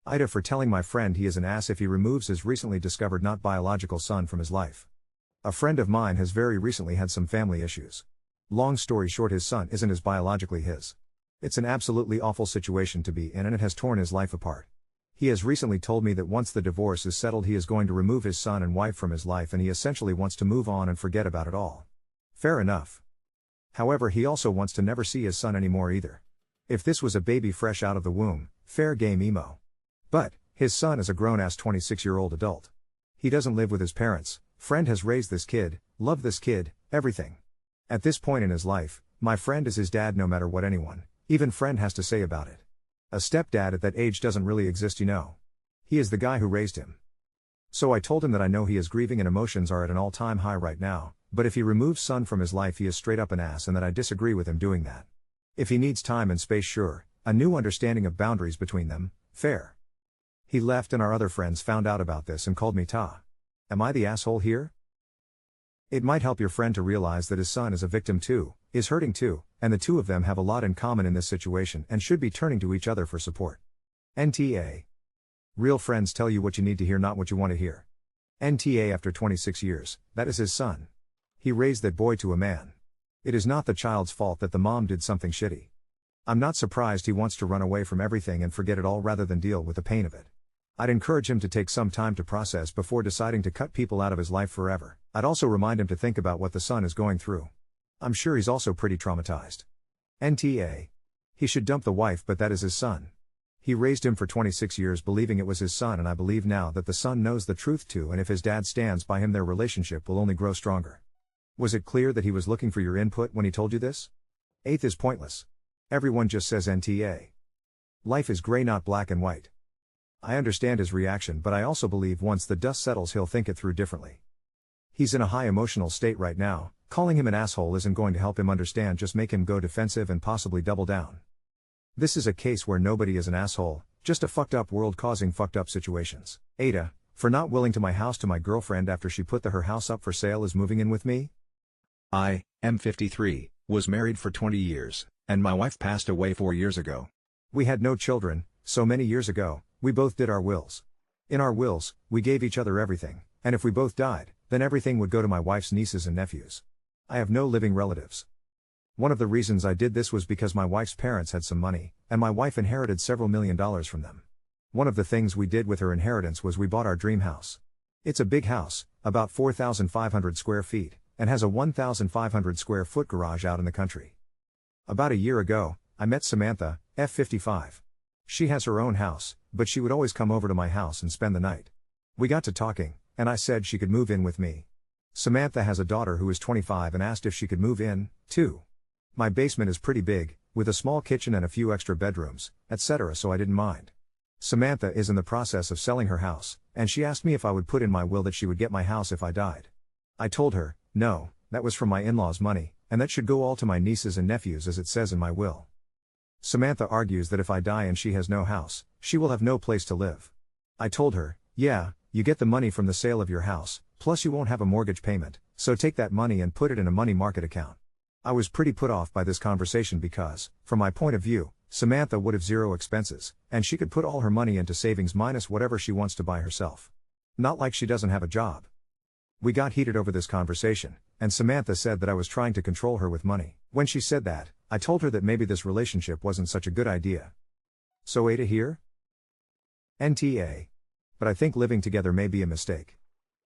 AITA for telling my friend he is an ass if he removes his recently discovered not biological son from his life. A friend of mine has very recently had some family issues. Long story short, his son isn't biologically his. It's an absolutely awful situation to be in and it has torn his life apart. He has recently told me that once the divorce is settled he is going to remove his son and wife from his life and he essentially wants to move on and forget about it all. Fair enough. However, he also wants to never see his son anymore either. If this was a baby fresh out of the womb, fair game emo. But, his son is a grown-ass 26-year-old adult. He doesn't live with his parents, friend has raised this kid, loved this kid, everything. At this point in his life, my friend is his dad no matter what anyone, even friend has to say about it. A stepdad at that age doesn't really exist, you know. He is the guy who raised him. So I told him that I know he is grieving and emotions are at an all-time high right now, but if he removes son from his life he is straight up an ass and that I disagree with him doing that. If he needs time and space, sure, a new understanding of boundaries between them, fair. He left and our other friends found out about this and called me Ta. Am I the asshole here? It might help your friend to realize that his son is a victim too, is hurting too, and the two of them have a lot in common in this situation and should be turning to each other for support. NTA. Real friends tell you what you need to hear, not what you want to hear. NTA after 26 years, that is his son. He raised that boy to a man. It is not the child's fault that the mom did something shitty. I'm not surprised he wants to run away from everything and forget it all rather than deal with the pain of it. I'd encourage him to take some time to process before deciding to cut people out of his life forever. I'd also remind him to think about what the son is going through. I'm sure he's also pretty traumatized. NTA. He should dump the wife, but that is his son. He raised him for 26 years believing it was his son, and I believe now that the son knows the truth too, and if his dad stands by him their relationship will only grow stronger. Was it clear that he was looking for your input when he told you this? Eighth is pointless. Everyone just says NTA. Life is gray, not black and white. I understand his reaction, but I also believe once the dust settles he'll think it through differently. He's in a high emotional state right now, calling him an asshole isn't going to help him understand, just make him go defensive and possibly double down. This is a case where nobody is an asshole, just a fucked up world causing fucked up situations. AITA, for not willing to my house to my girlfriend after she put her house up for sale is moving in with me? I am 53, was married for 20 years, and my wife passed away 4 years ago. We had no children, so many years ago, we both did our wills. In our wills, we gave each other everything, and if we both died, then everything would go to my wife's nieces and nephews. I have no living relatives. One of the reasons I did this was because my wife's parents had some money, and my wife inherited several $1 million from them. One of the things we did with her inheritance was we bought our dream house. It's a big house, about 4,500 square feet, and has a 1,500 square foot garage out in the country. About a year ago, I met Samantha, F55. She has her own house, but she would always come over to my house and spend the night. We got to talking, and I said she could move in with me. Samantha has a daughter who is 25 and asked if she could move in, too. My basement is pretty big, with a small kitchen and a few extra bedrooms, etc., so I didn't mind. Samantha is in the process of selling her house, and she asked me if I would put in my will that she would get my house if I died. I told her, no, that was from my in-laws' money, and that should go all to my nieces and nephews as it says in my will. Samantha argues that if I die and she has no house, she will have no place to live. I told her, yeah, you get the money from the sale of your house, plus you won't have a mortgage payment, so take that money and put it in a money market account. I was pretty put off by this conversation because, from my point of view, Samantha would have zero expenses, and she could put all her money into savings minus whatever she wants to buy herself. Not like she doesn't have a job. We got heated over this conversation, and Samantha said that I was trying to control her with money. When she said that, I told her that maybe this relationship wasn't such a good idea. So AITA here? NTA. But I think living together may be a mistake.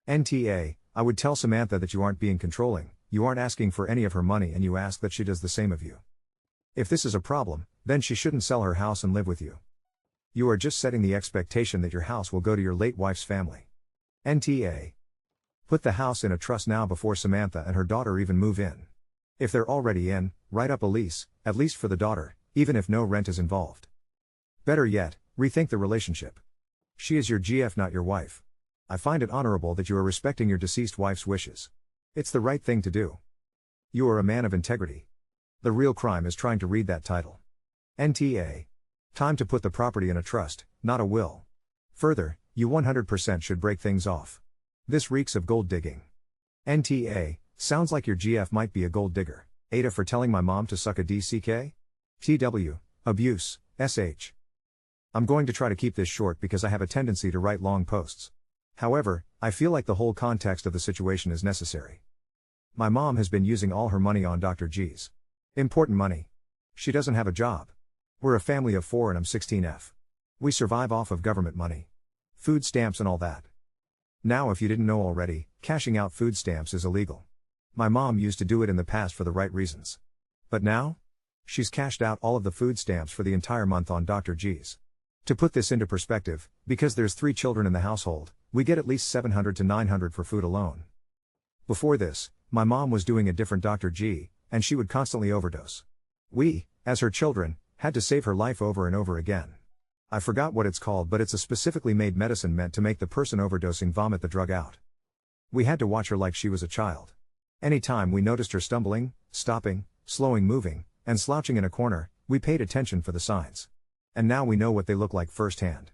NTA, I would tell Samantha that you aren't being controlling, you aren't asking for any of her money, and you ask that she does the same of you. If this is a problem, then she shouldn't sell her house and live with you. You are just setting the expectation that your house will go to your late wife's family. NTA. Put the house in a trust now before Samantha and her daughter even move in. If they're already in, write up a lease, at least for the daughter, even if no rent is involved. Better yet, rethink the relationship. She is your GF, not your wife. I find it honorable that you are respecting your deceased wife's wishes. It's the right thing to do. You are a man of integrity. The real crime is trying to read that title. NTA. Time to put the property in a trust, not a will. Further, you 100% should break things off. This reeks of gold digging. NTA. Sounds like your GF might be a gold digger. AITA for telling my mom to suck a DCK? TW. Abuse. SH. I'm going to try to keep this short because I have a tendency to write long posts. However, I feel like the whole context of the situation is necessary. My mom has been using all her money on Dr. G's. Important money. She doesn't have a job. We're a family of 4 and I'm 16F. We survive off of government money. Food stamps and all that. Now, if you didn't know already, cashing out food stamps is illegal. My mom used to do it in the past for the right reasons. But now? She's cashed out all of the food stamps for the entire month on Dr. G's. To put this into perspective, because there's 3 children in the household, we get at least $700 to $900 for food alone. Before this, my mom was doing a different Dr. G, and she would constantly overdose. We, as her children, had to save her life over and over again. I forgot what it's called, but it's a specifically made medicine meant to make the person overdosing vomit the drug out. We had to watch her like she was a child. Anytime we noticed her stumbling, stopping, slowing moving, and slouching in a corner, we paid attention for the signs. And now we know what they look like firsthand.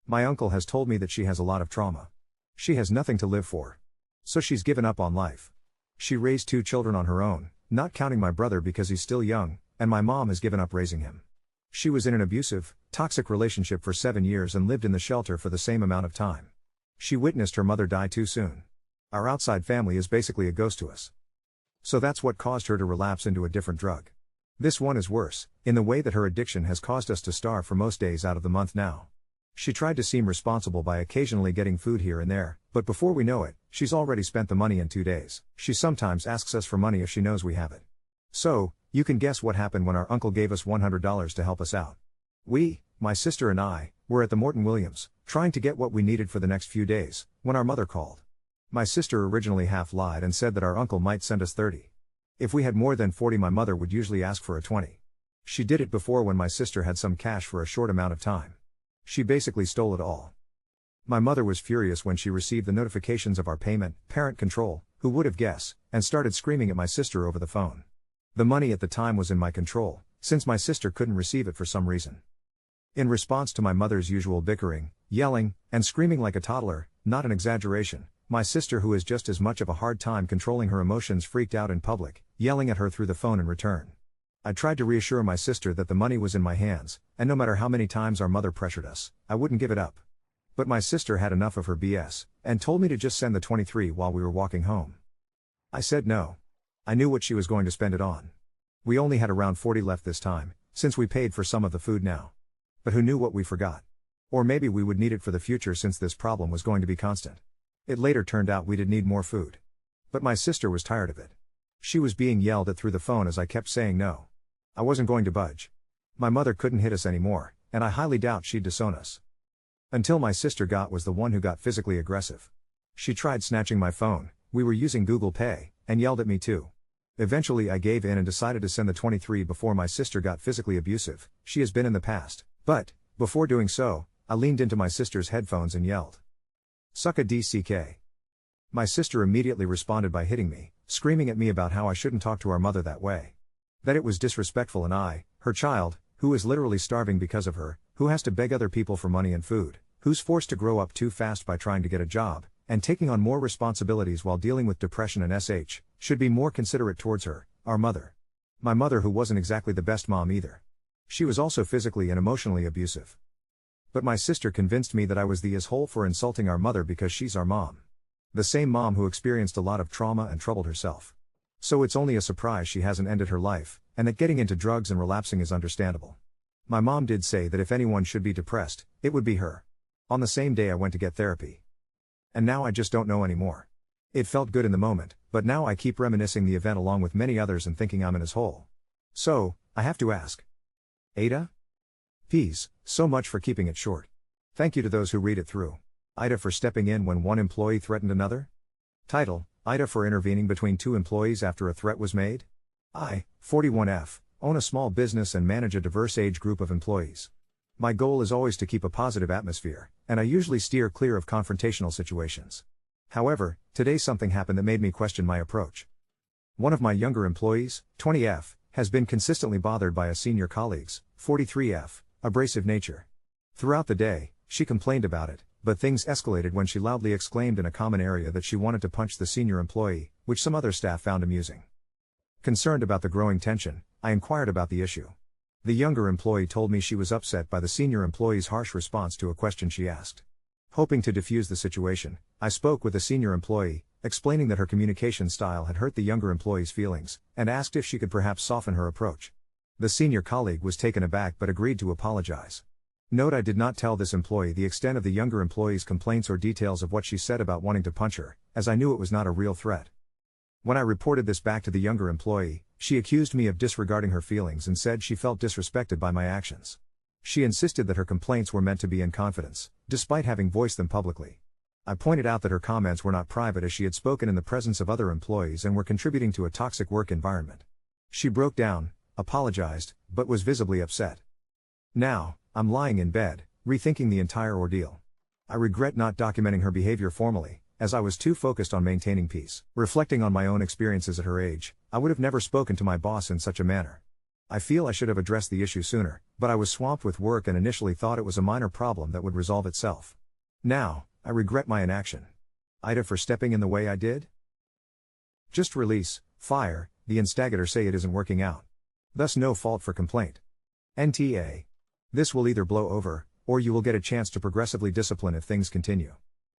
My uncle has told me that she has a lot of trauma. She has nothing to live for. So she's given up on life. She raised 2 children on her own, not counting my brother because he's still young, and my mom has given up raising him. She was in an abusive, toxic relationship for 7 years and lived in the shelter for the same amount of time. She witnessed her mother die too soon. Our outside family is basically a ghost to us. So that's what caused her to relapse into a different drug. This one is worse, in the way that her addiction has caused us to starve for most days out of the month now. She tried to seem responsible by occasionally getting food here and there, but before we know it, she's already spent the money in 2 days. She sometimes asks us for money if she knows we have it. So, you can guess what happened when our uncle gave us $100 to help us out. We, my sister and I, were at the Morton Williams, trying to get what we needed for the next few days, when our mother called. My sister originally half lied and said that our uncle might send us 30. If we had more than 40, my mother would usually ask for a 20. She did it before when my sister had some cash for a short amount of time. She basically stole it all. My mother was furious when she received the notifications of our payment, parent control, who would have guessed, and started screaming at my sister over the phone. The money at the time was in my control, since my sister couldn't receive it for some reason. In response to my mother's usual bickering, yelling, and screaming like a toddler, not an exaggeration, my sister, who has just as much of a hard time controlling her emotions, freaked out in public, yelling at her through the phone in return. I tried to reassure my sister that the money was in my hands, and no matter how many times our mother pressured us, I wouldn't give it up. But my sister had enough of her BS, and told me to just send the 23 while we were walking home. I said no. I knew what she was going to spend it on. We only had around 40 left this time, since we paid for some of the food now. But who knew what we forgot? Or maybe we would need it for the future since this problem was going to be constant. It later turned out we did need more food. But my sister was tired of it. She was being yelled at through the phone as I kept saying no. I wasn't going to budge. My mother couldn't hit us anymore, and I highly doubt she'd disown us. Until my sister was the one who got physically aggressive. She tried snatching my phone, we were using Google Pay, and yelled at me too. Eventually I gave in and decided to send the 23 before my sister got physically abusive. She has been in the past, but, before doing so, I leaned into my sister's headphones and yelled, "Suck a DCK." My sister immediately responded by hitting me, screaming at me about how I shouldn't talk to our mother that way. That it was disrespectful, and I, her child, who is literally starving because of her, who has to beg other people for money and food, who's forced to grow up too fast by trying to get a job, and taking on more responsibilities while dealing with depression and should be more considerate towards her, our mother. My mother, who wasn't exactly the best mom either. She was also physically and emotionally abusive. But my sister convinced me that I was the asshole for insulting our mother because she's our mom. The same mom who experienced a lot of trauma and troubled herself. So it's only a surprise she hasn't ended her life, and that getting into drugs and relapsing is understandable. My mom did say that if anyone should be depressed, it would be her. On the same day I went to get therapy. And now I just don't know anymore. It felt good in the moment, but now I keep reminiscing the event along with many others and thinking I'm in his hole. So, I have to ask. AITA? Peas, so much for keeping it short. Thank you to those who read it through. AITA for stepping in when one employee threatened another? Title, AITA for intervening between 2 employees after a threat was made? I, 41F, own a small business and manage a diverse age group of employees. My goal is always to keep a positive atmosphere, and I usually steer clear of confrontational situations. However, today something happened that made me question my approach. One of my younger employees, 20F, has been consistently bothered by a senior colleague's, 43F, abrasive nature. Throughout the day, she complained about it, but things escalated when she loudly exclaimed in a common area that she wanted to punch the senior employee, which some other staff found amusing. Concerned about the growing tension, I inquired about the issue. The younger employee told me she was upset by the senior employee's harsh response to a question she asked. Hoping to defuse the situation, I spoke with the senior employee, explaining that her communication style had hurt the younger employee's feelings, and asked if she could perhaps soften her approach. The senior colleague was taken aback but agreed to apologize. Note: I did not tell this employee the extent of the younger employee's complaints or details of what she said about wanting to punch her, as I knew it was not a real threat. When I reported this back to the younger employee, she accused me of disregarding her feelings and said she felt disrespected by my actions. She insisted that her complaints were meant to be in confidence, despite having voiced them publicly. I pointed out that her comments were not private, as she had spoken in the presence of other employees and were contributing to a toxic work environment. She broke down, apologized, but was visibly upset. Now, I'm lying in bed, rethinking the entire ordeal. I regret not documenting her behavior formally, as I was too focused on maintaining peace. Reflecting on my own experiences at her age, I would have never spoken to my boss in such a manner. I feel I should have addressed the issue sooner, but I was swamped with work and initially thought it was a minor problem that would resolve itself. Now, I regret my inaction. AITA for stepping in the way I did? Just release, fire, the instigator say it isn't working out. Thus no fault for complaint. NTA. This will either blow over, or you will get a chance to progressively discipline if things continue.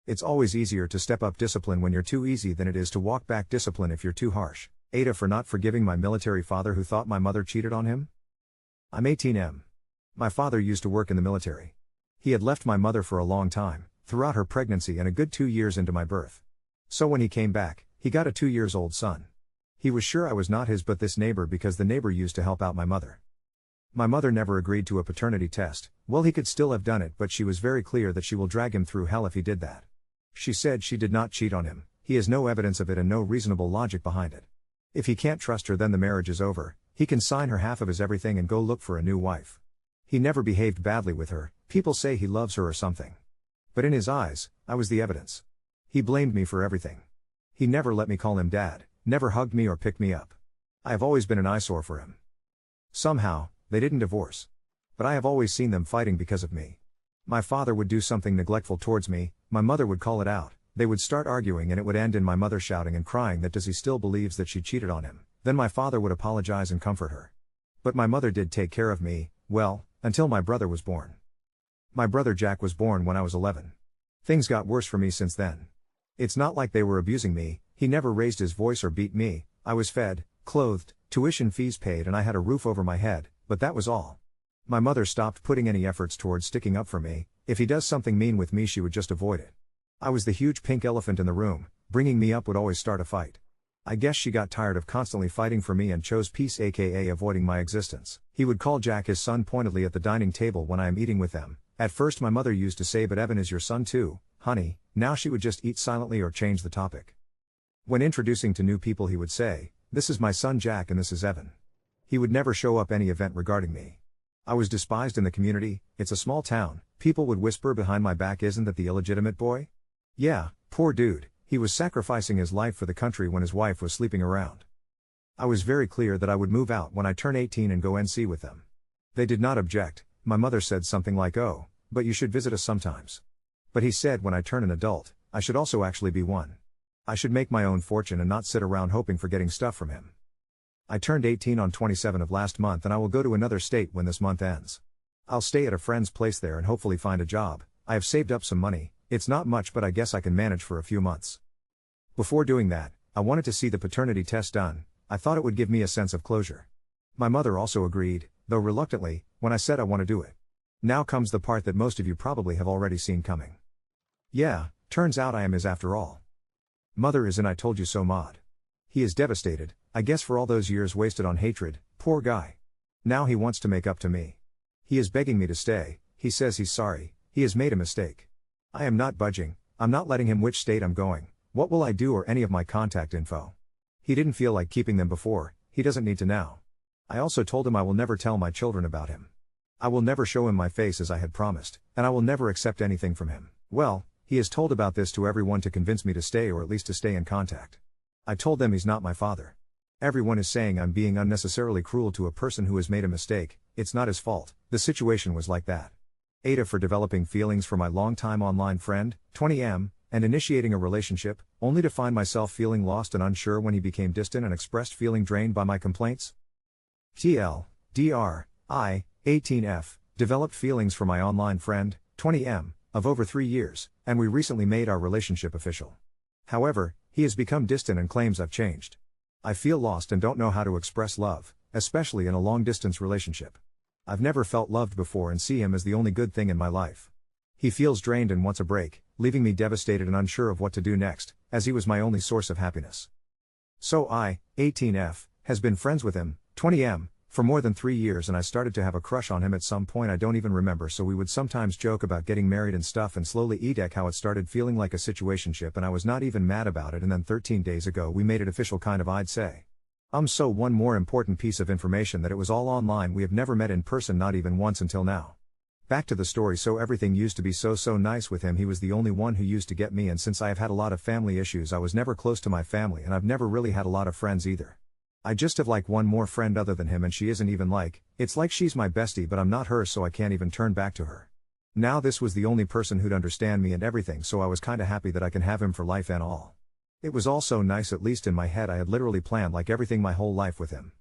It's always easier to step up discipline when you're too easy than it is to walk back discipline if you're too harsh. AITA for not forgiving my military father who thought my mother cheated on him? I'm 18M. My father used to work in the military. He had left my mother for a long time, throughout her pregnancy and a good 2 years into my birth. So when he came back, he got a 2-year-old son. He was sure I was not his but this neighbor because the neighbor used to help out my mother. My mother never agreed to a paternity test. Well, he could still have done it, but she was very clear that she will drag him through hell if he did that. She said she did not cheat on him, he has no evidence of it and no reasonable logic behind it. If he can't trust her, then the marriage is over, he can sign her half of his everything and go look for a new wife. He never behaved badly with her, people say he loves her or something. But in his eyes, I was the evidence. He blamed me for everything. He never let me call him dad, never hugged me or picked me up. I have always been an eyesore for him. Somehow, they didn't divorce. But I have always seen them fighting because of me. My father would do something neglectful towards me, my mother would call it out, they would start arguing and it would end in my mother shouting and crying that does he still believes that she cheated on him, then my father would apologize and comfort her. But my mother did take care of me, well, until my brother was born. My brother Jack was born when I was 11. Things got worse for me since then. It's not like they were abusing me, he never raised his voice or beat me, I was fed, clothed, tuition fees paid and I had a roof over my head, but that was all. My mother stopped putting any efforts towards sticking up for me, if he does something mean with me she would just avoid it. I was the huge pink elephant in the room, bringing me up would always start a fight. I guess she got tired of constantly fighting for me and chose peace, aka avoiding my existence. He would call Jack his son pointedly at the dining table when I am eating with them. At first my mother used to say, but Evan is your son too, honey. Now she would just eat silently or change the topic. When introducing to new people he would say, this is my son Jack and this is Evan. He would never show up any event regarding me. I was despised in the community, it's a small town, people would whisper behind my back, isn't that the illegitimate boy? Yeah, poor dude, he was sacrificing his life for the country when his wife was sleeping around. I was very clear that I would move out when I turn 18 and go NC with them. They did not object, my mother said something like, oh, but you should visit us sometimes. But he said when I turn an adult, I should also actually be one. I should make my own fortune and not sit around hoping for getting stuff from him. I turned 18 on 27 of last month and I will go to another state when this month ends. I'll stay at a friend's place there and hopefully find a job. I have saved up some money, it's not much but I guess I can manage for a few months. Before doing that, I wanted to see the paternity test done, I thought it would give me a sense of closure. My mother also agreed, though reluctantly, when I said I want to do it. Now comes the part that most of you probably have already seen coming. Yeah, turns out I am his after all. Mother is in I told you so mod. He is devastated, I guess for all those years wasted on hatred, poor guy. Now he wants to make up to me. He is begging me to stay, he says he's sorry, he has made a mistake. I am not budging, I'm not letting him which state I'm going, what will I do or any of my contact info. He didn't feel like keeping them before, he doesn't need to now. I also told him I will never tell my children about him. I will never show him my face as I had promised, and I will never accept anything from him. Well, he has told about this to everyone to convince me to stay or at least to stay in contact. I told them he's not my father. Everyone is saying I'm being unnecessarily cruel to a person who has made a mistake, it's not his fault, the situation was like that. AITA for developing feelings for my longtime online friend, 20M, and initiating a relationship, only to find myself feeling lost and unsure when he became distant and expressed feeling drained by my complaints. TL, DR, I, 18F, developed feelings for my online friend, 20M, of over 3 years, and we recently made our relationship official. However, he has become distant and claims I've changed. I feel lost and don't know how to express love, especially in a long-distance relationship. I've never felt loved before and see him as the only good thing in my life. He feels drained and wants a break, leaving me devastated and unsure of what to do next, as he was my only source of happiness. So I, 18F, has been friends with him, 20M, for more than 3 years, and I started to have a crush on him at some point I don't even remember, so we would sometimes joke about getting married and stuff, and slowly edeck how it started feeling like a situationship, and I was not even mad about it, and then 13 days ago we made it official, kind of, I'd say. So one more important piece of information, that it was all online, we have never met in person, not even once until now. Back to the story. So everything used to be so nice with him. He was the only one who used to get me, and since I have had a lot of family issues, I was never close to my family, and I've never really had a lot of friends either. I just have like one more friend other than him, and she isn't even like, it's like she's my bestie, but I'm not her, so I can't even turn back to her. Now this was the only person who'd understand me and everything, so I was kinda happy that I can have him for life and all. It was all so nice, at least in my head. I had literally planned like everything my whole life with him.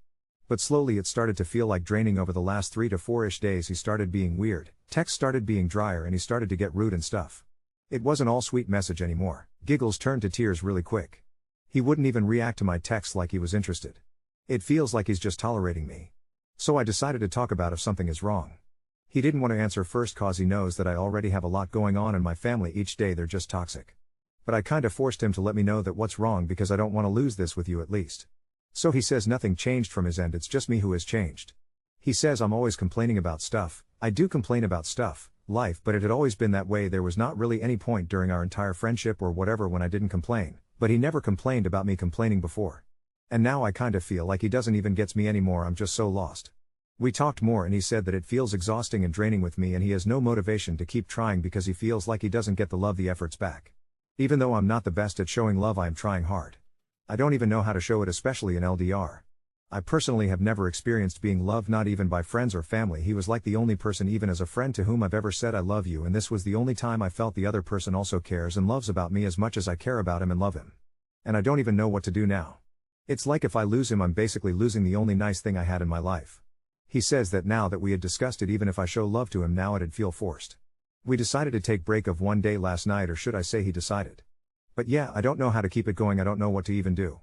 But slowly it started to feel like draining. Over the last 3 to 4-ish days he started being weird, texts started being drier, and he started to get rude and stuff. It wasn't all sweet message anymore. Giggles turned to tears really quick. He wouldn't even react to my texts like he was interested. It feels like he's just tolerating me. So I decided to talk about if something is wrong. He didn't want to answer first cause he knows that I already have a lot going on in my family each day, they're just toxic. But I kinda forced him to let me know that what's wrong, because I don't want to lose this with you at least. So he says nothing changed from his end, it's just me who has changed. He says I'm always complaining about stuff. I do complain about stuff, life, but it had always been that way. There was not really any point during our entire friendship or whatever when I didn't complain, but he never complained about me complaining before. And now I kinda feel like he doesn't even get me anymore. I'm just so lost. We talked more and he said that it feels exhausting and draining with me, and he has no motivation to keep trying because he feels like he doesn't get the efforts back. Even though I'm not the best at showing love, I am trying hard. I don't even know how to show it, especially in LDR. I personally have never experienced being loved, not even by friends or family. He was like the only person, even as a friend, to whom I've ever said I love you, and this was the only time I felt the other person also cares and loves about me as much as I care about him and love him. And I don't even know what to do now. It's like if I lose him, I'm basically losing the only nice thing I had in my life. He says that now that we had discussed it, even if I show love to him now, it'd feel forced. We decided to take break of one day last night, or should I say he decided. But yeah, I don't know how to keep it going. I don't know what to even do.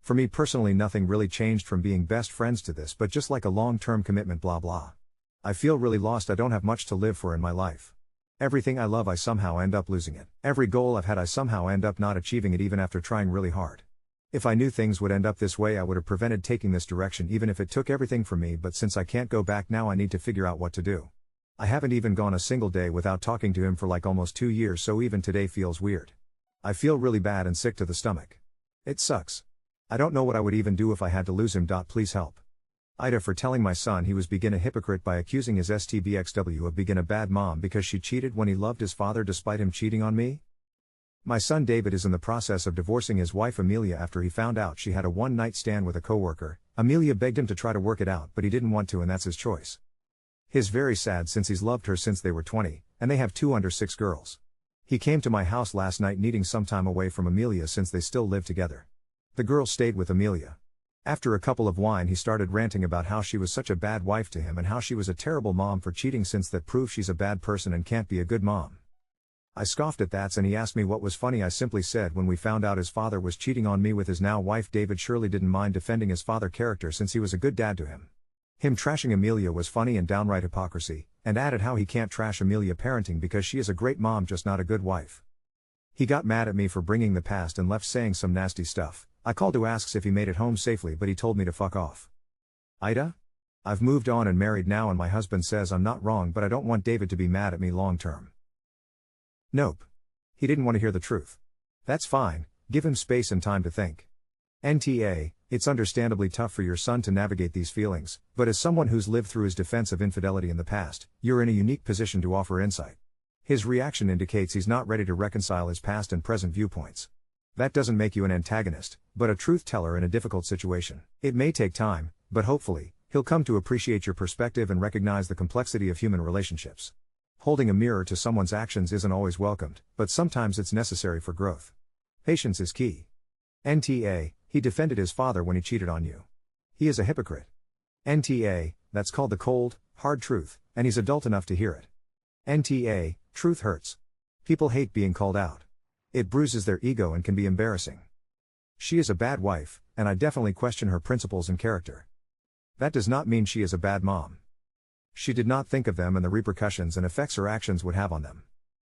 For me personally, nothing really changed from being best friends to this, but just like a long-term commitment, blah blah. I feel really lost. I don't have much to live for in my life. Everything I love, I somehow end up losing it. Every goal I've had, I somehow end up not achieving it, even after trying really hard. If I knew things would end up this way, I would have prevented taking this direction, even if it took everything from me, but since I can't go back now, I need to figure out what to do. I haven't even gone a single day without talking to him for like almost 2 years, so even today feels weird. I feel really bad and sick to the stomach. It sucks. I don't know what I would even do if I had to lose him. Please help. AITA for telling my son he was being a hypocrite by accusing his STBXW of being a bad mom because she cheated when he loved his father despite him cheating on me. My son David is in the process of divorcing his wife Amelia after he found out she had a one-night stand with a coworker. Amelia begged him to try to work it out, but he didn't want to, and that's his choice. He's very sad since he's loved her since they were 20, and they have 2 under 6 girls. He came to my house last night needing some time away from Amelia since they still live together. The girl stayed with Amelia. After a couple of wine, he started ranting about how she was such a bad wife to him and how she was a terrible mom for cheating, since that proves she's a bad person and can't be a good mom. I scoffed at that, and he asked me what was funny. I simply said when we found out his father was cheating on me with his now wife. David surely didn't mind defending his father character since he was a good dad to him. Him trashing Amelia was funny and downright hypocrisy, and added how he can't trash Amelia parenting because she is a great mom, just not a good wife. He got mad at me for bringing the past and left saying some nasty stuff. I called to ask if he made it home safely, but he told me to fuck off. AITA? I've moved on and married now, and my husband says I'm not wrong, but I don't want David to be mad at me long term. Nope. He didn't want to hear the truth. That's fine, give him space and time to think. NTA, it's understandably tough for your son to navigate these feelings, but as someone who's lived through his defense of infidelity in the past, you're in a unique position to offer insight. His reaction indicates he's not ready to reconcile his past and present viewpoints. That doesn't make you an antagonist, but a truth teller in a difficult situation. It may take time, but hopefully, he'll come to appreciate your perspective and recognize the complexity of human relationships. Holding a mirror to someone's actions isn't always welcomed, but sometimes it's necessary for growth. Patience is key. NTA, he defended his father when he cheated on you. He is a hypocrite. NTA, that's called the cold, Hard truth, and he's adult enough to hear it. NTA, truth hurts. People hate being called out. It bruises their ego and can be embarrassing. She is a bad wife, and I definitely question her principles and character. That does not mean she is a bad mom. She did not think of them and the repercussions and effects her actions would have on them.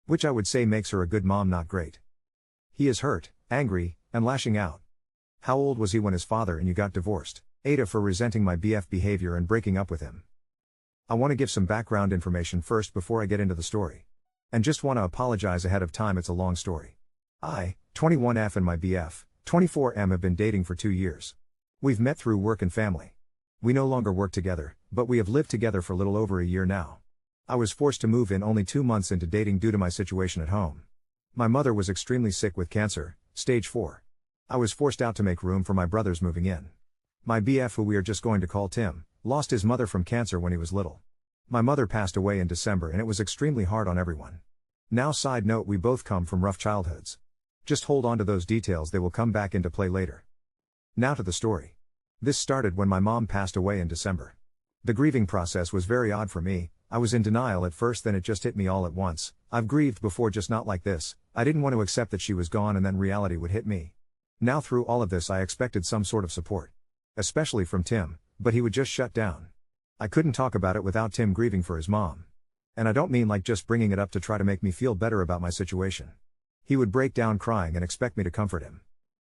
Which I would say makes her a good mom, not great. He is hurt, angry, and lashing out. How old was he when his father and you got divorced? AITA for resenting my BF behavior and breaking up with him. I want to give some background information first before I get into the story. And just want to apologize ahead of time, it's a long story. I, 21F, and my BF, 24M, have been dating for 2 years. We've met through work and family. We no longer work together, but we have lived together for a little over a year now. I was forced to move in only 2 months into dating due to my situation at home. My mother was extremely sick with cancer, stage 4. I was forced out to make room for my brothers moving in. My BF, who we are just going to call Tim, lost his mother from cancer when he was little. My mother passed away in December and it was extremely hard on everyone. Now, side note, we both come from rough childhoods. Just hold on to those details, they will come back into play later. Now to the story. This started when my mom passed away in December. The grieving process was very odd for me. I was in denial at first, then it just hit me all at once. I've grieved before, just not like this. I didn't want to accept that she was gone and then reality would hit me. Now through all of this I expected some sort of support. Especially from Tim, but he would just shut down. I couldn't talk about it without Tim grieving for his mom. And I don't mean like just bringing it up to try to make me feel better about my situation. He would break down crying and expect me to comfort him.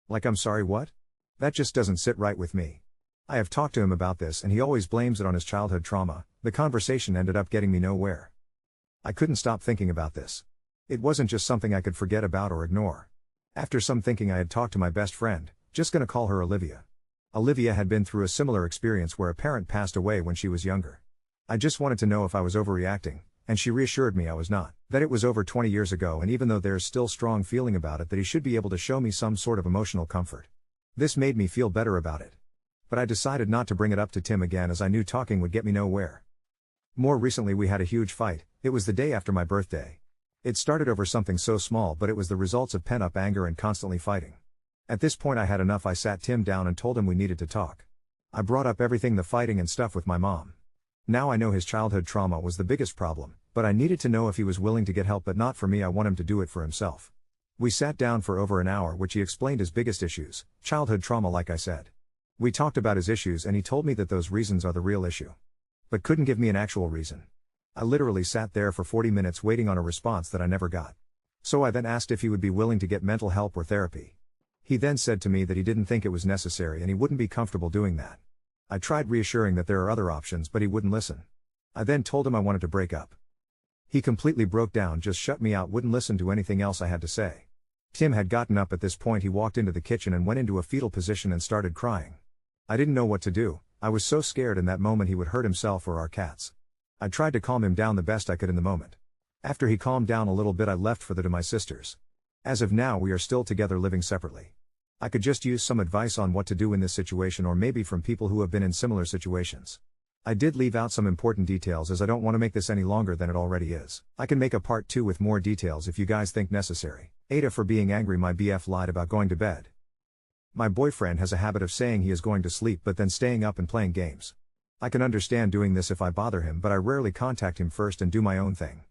Like, I'm sorry, what? That just doesn't sit right with me. I have talked to him about this and he always blames it on his childhood trauma. The conversation ended up getting me nowhere. I couldn't stop thinking about this. It wasn't just something I could forget about or ignore. After some thinking, I had talked to my best friend, just gonna call her Olivia. Olivia had been through a similar experience where a parent passed away when she was younger. I just wanted to know if I was overreacting, and she reassured me I was not, that it was over 20 years ago, and even though there's still strong feeling about it, that he should be able to show me some sort of emotional comfort. This made me feel better about it. But I decided not to bring it up to Tim again, as I knew talking would get me nowhere. More recently we had a huge fight. It was the day after my birthday. It started over something so small, but it was the results of pent-up anger and constantly fighting. At this point I had enough. I sat Tim down and told him we needed to talk. I brought up everything, the fighting and stuff with my mom. Now I know his childhood trauma was the biggest problem, but I needed to know if he was willing to get help, but not for me. I want him to do it for himself. We sat down for over an hour, which he explained his biggest issues, childhood trauma like I said. We talked about his issues and he told me that those reasons are the real issue. But couldn't give me an actual reason. I literally sat there for 40 minutes waiting on a response that I never got. So I then asked if he would be willing to get mental help or therapy. He then said to me that he didn't think it was necessary and he wouldn't be comfortable doing that. I tried reassuring that there are other options, but he wouldn't listen. I then told him I wanted to break up. He completely broke down, just shut me out, wouldn't listen to anything else I had to say. Tim had gotten up at this point. He walked into the kitchen and went into a fetal position and started crying. I didn't know what to do. I was so scared in that moment he would hurt himself or our cats. I tried to calm him down the best I could in the moment. After he calmed down a little bit, I left for to my sister's. As of now we are still together, living separately. I could just use some advice on what to do in this situation, or maybe from people who have been in similar situations. I did leave out some important details as I don't want to make this any longer than it already is. I can make a part 2 with more details if you guys think necessary. AITA for being angry. My BF lied about going to bed. My boyfriend has a habit of saying he is going to sleep but then staying up and playing games. I can understand doing this if I bother him, but I rarely contact him first and do my own thing.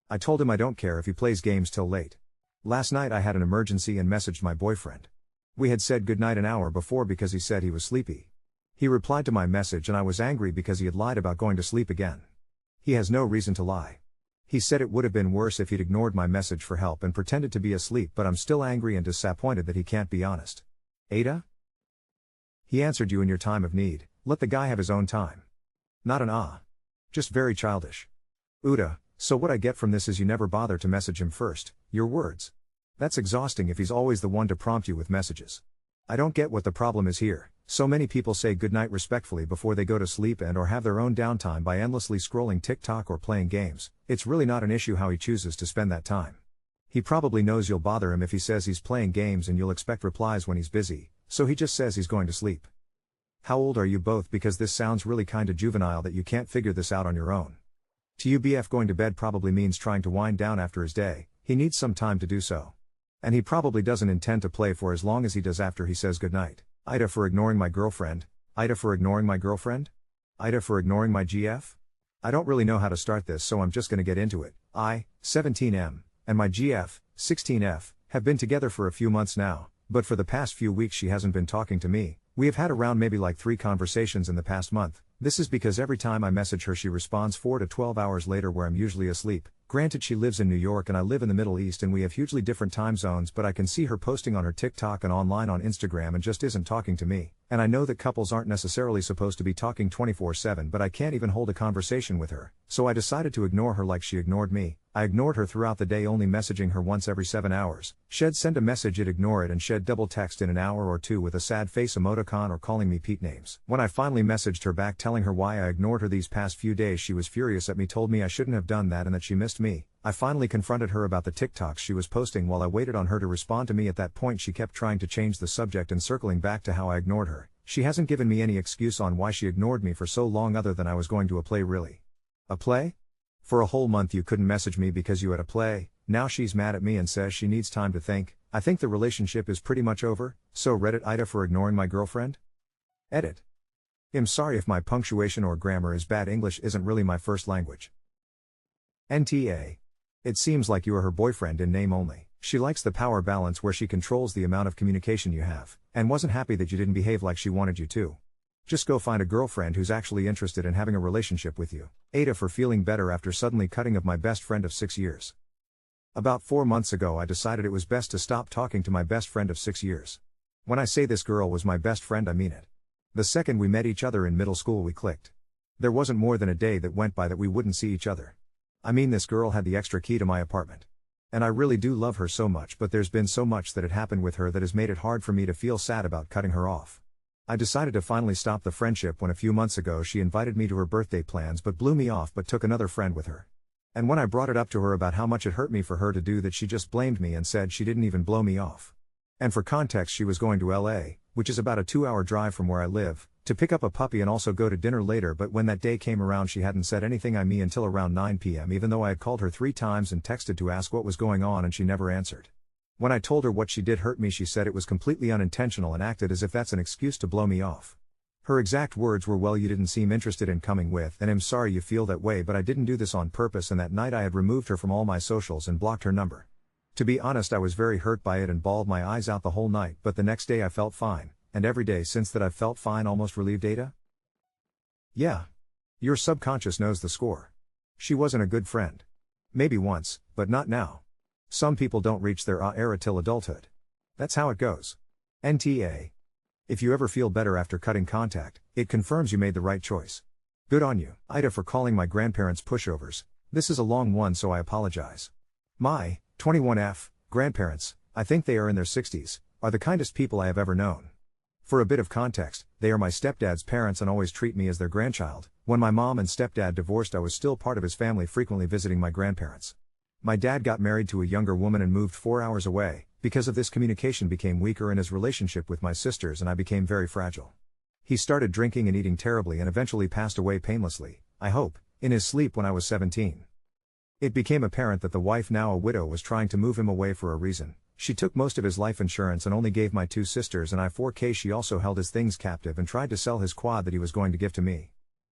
I told him I don't care if he plays games till late. Last night I had an emergency and messaged my boyfriend. We had said goodnight an hour before because he said he was sleepy. He replied to my message and I was angry because he had lied about going to sleep again. He has no reason to lie. He said it would have been worse if he'd ignored my message for help and pretended to be asleep, but I'm still angry and disappointed that he can't be honest. AITA? He answered you in your time of need. Let the guy have his own time. Not an ah. Just very childish. Uta, so what I get from this is you never bother to message him first. Your words. That's exhausting if he's always the one to prompt you with messages. I don't get what the problem is here. So many people say goodnight respectfully before they go to sleep and or have their own downtime by endlessly scrolling TikTok or playing games. It's really not an issue how he chooses to spend that time. He probably knows you'll bother him if he says he's playing games and you'll expect replies when he's busy, so he just says he's going to sleep. How old are you both? Because this sounds really kinda juvenile that you can't figure this out on your own. To you, BF going to bed probably means trying to wind down after his day. He needs some time to do so. And he probably doesn't intend to play for as long as he does after he says goodnight. AITA for ignoring my girlfriend. AITA for ignoring my girlfriend? AITA for ignoring my GF? I don't really know how to start this, so I'm just gonna get into it. I, 17M, and my GF, 16F, have been together for a few months now, but for the past few weeks she hasn't been talking to me. We have had around maybe like 3 conversations in the past month. This is because every time I message her she responds 4 to 12 hours later where I'm usually asleep. Granted, she lives in New York and I live in the Middle East and we have hugely different time zones, but I can see her posting on her TikTok and online on Instagram and just isn't talking to me. And I know that couples aren't necessarily supposed to be talking 24/7, but I can't even hold a conversation with her. So I decided to ignore her like she ignored me. I ignored her throughout the day, only messaging her once every 7 hours. She'd send a message, I'd ignore it, and she'd double text in an hour or two with a sad face emoticon or calling me Pete names. When I finally messaged her back telling her why I ignored her these past few days, she was furious at me, told me I shouldn't have done that and that she missed me. I finally confronted her about the TikToks she was posting. While I waited on her to respond to me at that point, she kept trying to change the subject and circling back to how I ignored her. She hasn't given me any excuse on why she ignored me for so long other than I was going to a play. Really? A play? For a whole month you couldn't message me because you had a play. Now she's mad at me and says she needs time to think. I think the relationship is pretty much over, so Reddit AITA for ignoring my girlfriend? Edit. I'm sorry if my punctuation or grammar is bad. English isn't really my first language. NTA. It seems like you are her boyfriend in name only. She likes the power balance where she controls the amount of communication you have, and wasn't happy that you didn't behave like she wanted you to. Just go find a girlfriend who's actually interested in having a relationship with you. AITA for feeling better after suddenly cutting of my best friend of 6 years. About 4 months ago I decided it was best to stop talking to my best friend of 6 years. When I say this girl was my best friend, I mean it. The second we met each other in middle school we clicked. There wasn't more than a day that went by that we wouldn't see each other. I mean, this girl had the extra key to my apartment. And I really do love her so much, but there's been so much that had happened with her that has made it hard for me to feel sad about cutting her off. I decided to finally stop the friendship when a few months ago she invited me to her birthday plans but blew me off, but took another friend with her. And when I brought it up to her about how much it hurt me for her to do that, she just blamed me and said she didn't even blow me off. And for context, she was going to LA, which is about a 2-hour drive from where I live, to pick up a puppy and also go to dinner later. But when that day came around she hadn't said anything to me until around 9 p.m. even though I had called her 3 times and texted to ask what was going on and she never answered. When I told her what she did hurt me, she said it was completely unintentional and acted as if that's an excuse to blow me off. Her exact words were, "Well, you didn't seem interested in coming with, and I'm sorry you feel that way, but I didn't do this on purpose." And that night I had removed her from all my socials and blocked her number. To be honest, I was very hurt by it and bawled my eyes out the whole night, but the next day I felt fine, and every day since that I've felt fine, almost relieved. AITA? Yeah. Your subconscious knows the score. She wasn't a good friend. Maybe once, but not now. Some people don't reach their era till adulthood. That's how it goes. NTA. If you ever feel better after cutting contact, it confirms you made the right choice. Good on you. AITA for calling my grandparents pushovers. This is a long one, so I apologize. My 21F grandparents, I think they are in their 60s, are the kindest people I have ever known. For a bit of context, they are my stepdad's parents and always treat me as their grandchild. When my mom and stepdad divorced, I was still part of his family, frequently visiting my grandparents. My dad got married to a younger woman and moved 4 hours away. Because of this, communication became weaker in his relationship with my sisters and I became very fragile. He started drinking and eating terribly and eventually passed away painlessly, I hope, in his sleep when I was 17. It became apparent that the wife, now a widow, was trying to move him away for a reason. She took most of his life insurance and only gave my 2 sisters and I 4K. She also held his things captive and tried to sell his quad that he was going to give to me.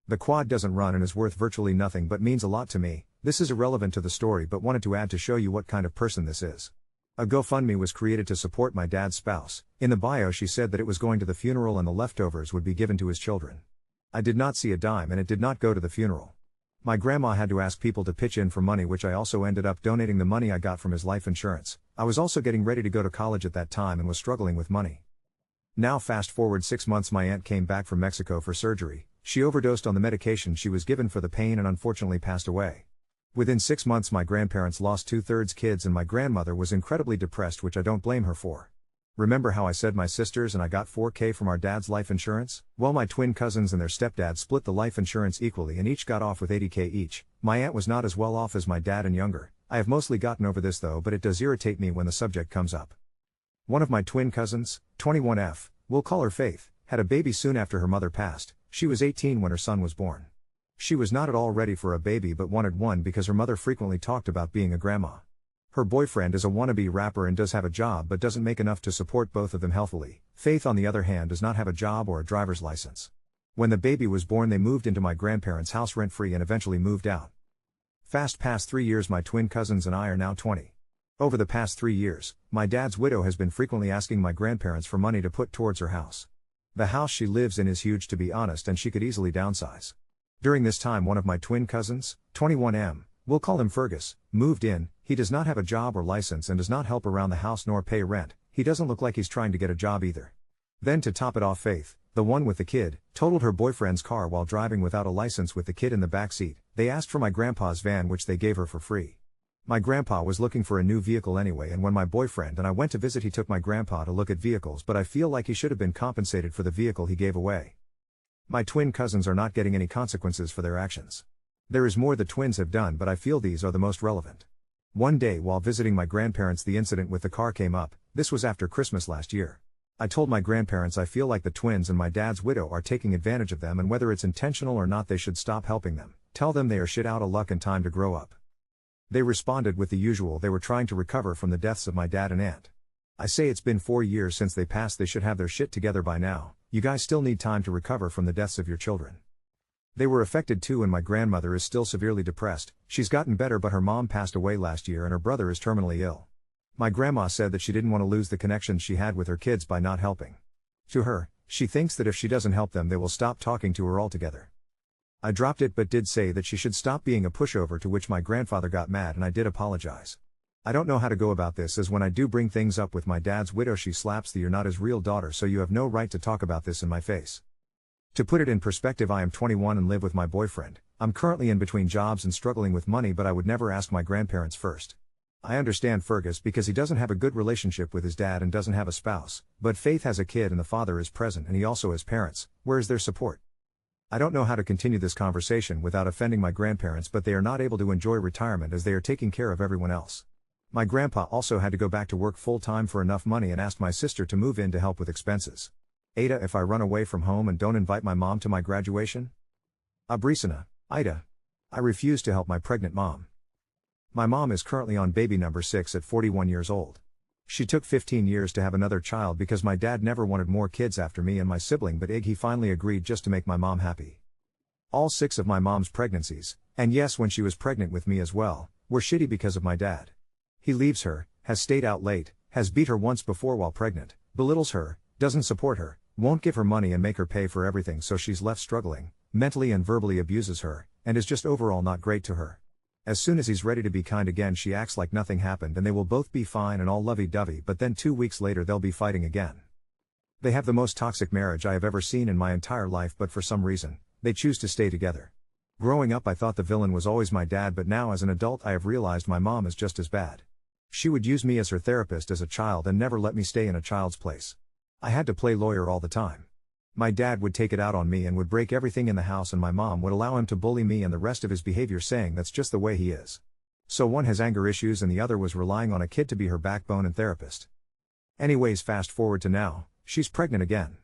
The quad doesn't run and is worth virtually nothing but means a lot to me. This is irrelevant to the story but wanted to add to show you what kind of person this is. A GoFundMe was created to support my dad's spouse. In the bio she said that it was going to the funeral and the leftovers would be given to his children. I did not see a dime and it did not go to the funeral. My grandma had to ask people to pitch in for money, which I also ended up donating the money I got from his life insurance. I was also getting ready to go to college at that time and was struggling with money. Now fast forward 6 months, my aunt came back from Mexico for surgery. She overdosed on the medication she was given for the pain and unfortunately passed away. Within 6 months my grandparents lost 2/3 kids and my grandmother was incredibly depressed, which I don't blame her for. Remember how I said my sisters and I got 4K from our dad's life insurance? Well, my twin cousins and their stepdad split the life insurance equally and each got off with 80K each. My aunt was not as well off as my dad and younger. I have mostly gotten over this though, but it does irritate me when the subject comes up. One of my twin cousins, 21F, we'll call her Faith, had a baby soon after her mother passed. She was 18 when her son was born. She was not at all ready for a baby but wanted one because her mother frequently talked about being a grandma. Her boyfriend is a wannabe rapper and does have a job but doesn't make enough to support both of them healthily. Faith, on the other hand, does not have a job or a driver's license. When the baby was born, they moved into my grandparents' house rent-free and eventually moved out. Fast past 3 years, my twin cousins and I are now 20. Over the past 3 years, my dad's widow has been frequently asking my grandparents for money to put towards her house. The house she lives in is huge, to be honest, and she could easily downsize. During this time, one of my twin cousins, 21M, we'll call him Fergus, moved in. He does not have a job or license and does not help around the house nor pay rent. He doesn't look like he's trying to get a job either. Then to top it off, Faith, the one with the kid, totaled her boyfriend's car while driving without a license with the kid in the back seat. They asked for my grandpa's van, which they gave her for free. My grandpa was looking for a new vehicle anyway, and when my boyfriend and I went to visit, he took my grandpa to look at vehicles, but I feel like he should have been compensated for the vehicle he gave away. My twin cousins are not getting any consequences for their actions. There is more the twins have done, but I feel these are the most relevant. One day while visiting my grandparents, the incident with the car came up. This was after Christmas last year. I told my grandparents I feel like the twins and my dad's widow are taking advantage of them, and whether it's intentional or not, they should stop helping them. Tell them they are shit out of luck and time to grow up. They responded with the usual, they were trying to recover from the deaths of my dad and aunt. I say it's been 4 years since they passed, they should have their shit together by now. You guys still need time to recover from the deaths of your children. They were affected too, and my grandmother is still severely depressed. She's gotten better, but her mom passed away last year and her brother is terminally ill. My grandma said that she didn't want to lose the connection she had with her kids by not helping. To her, she thinks that if she doesn't help them, they will stop talking to her altogether. I dropped it but did say that she should stop being a pushover, to which my grandfather got mad and I did apologize. I don't know how to go about this, as when I do bring things up with my dad's widow, she slaps the "you're not his real daughter, so you have no right to talk about this" in my face. To put it in perspective, I am 21 and live with my boyfriend. I'm currently in between jobs and struggling with money, but I would never ask my grandparents first. I understand Fergus because he doesn't have a good relationship with his dad and doesn't have a spouse, but Faith has a kid and the father is present and he also has parents. Where is their support? I don't know how to continue this conversation without offending my grandparents, but they are not able to enjoy retirement as they are taking care of everyone else. My grandpa also had to go back to work full-time for enough money and asked my sister to move in to help with expenses. AITA, if I run away from home and don't invite my mom to my graduation? Abrisina, AITA. I refuse to help my pregnant mom. My mom is currently on baby number 6 at 41 years old. She took 15 years to have another child because my dad never wanted more kids after me and my sibling, but he finally agreed just to make my mom happy. All 6 of my mom's pregnancies, and yes, when she was pregnant with me as well, were shitty because of my dad. He leaves her, has stayed out late, has beat her once before while pregnant, belittles her, doesn't support her, won't give her money and make her pay for everything, so she's left struggling, mentally and verbally abuses her, and is just overall not great to her. As soon as he's ready to be kind again, she acts like nothing happened and they will both be fine and all lovey-dovey, but then 2 weeks later they'll be fighting again. They have the most toxic marriage I have ever seen in my entire life, but for some reason, they choose to stay together. Growing up I thought the villain was always my dad, but now as an adult I have realized my mom is just as bad. She would use me as her therapist as a child and never let me stay in a child's place. I had to play lawyer all the time. My dad would take it out on me and would break everything in the house, and my mom would allow him to bully me and the rest of his behavior, saying that's just the way he is. So one has anger issues and the other was relying on a kid to be her backbone and therapist. Anyways, fast forward to now, she's pregnant again.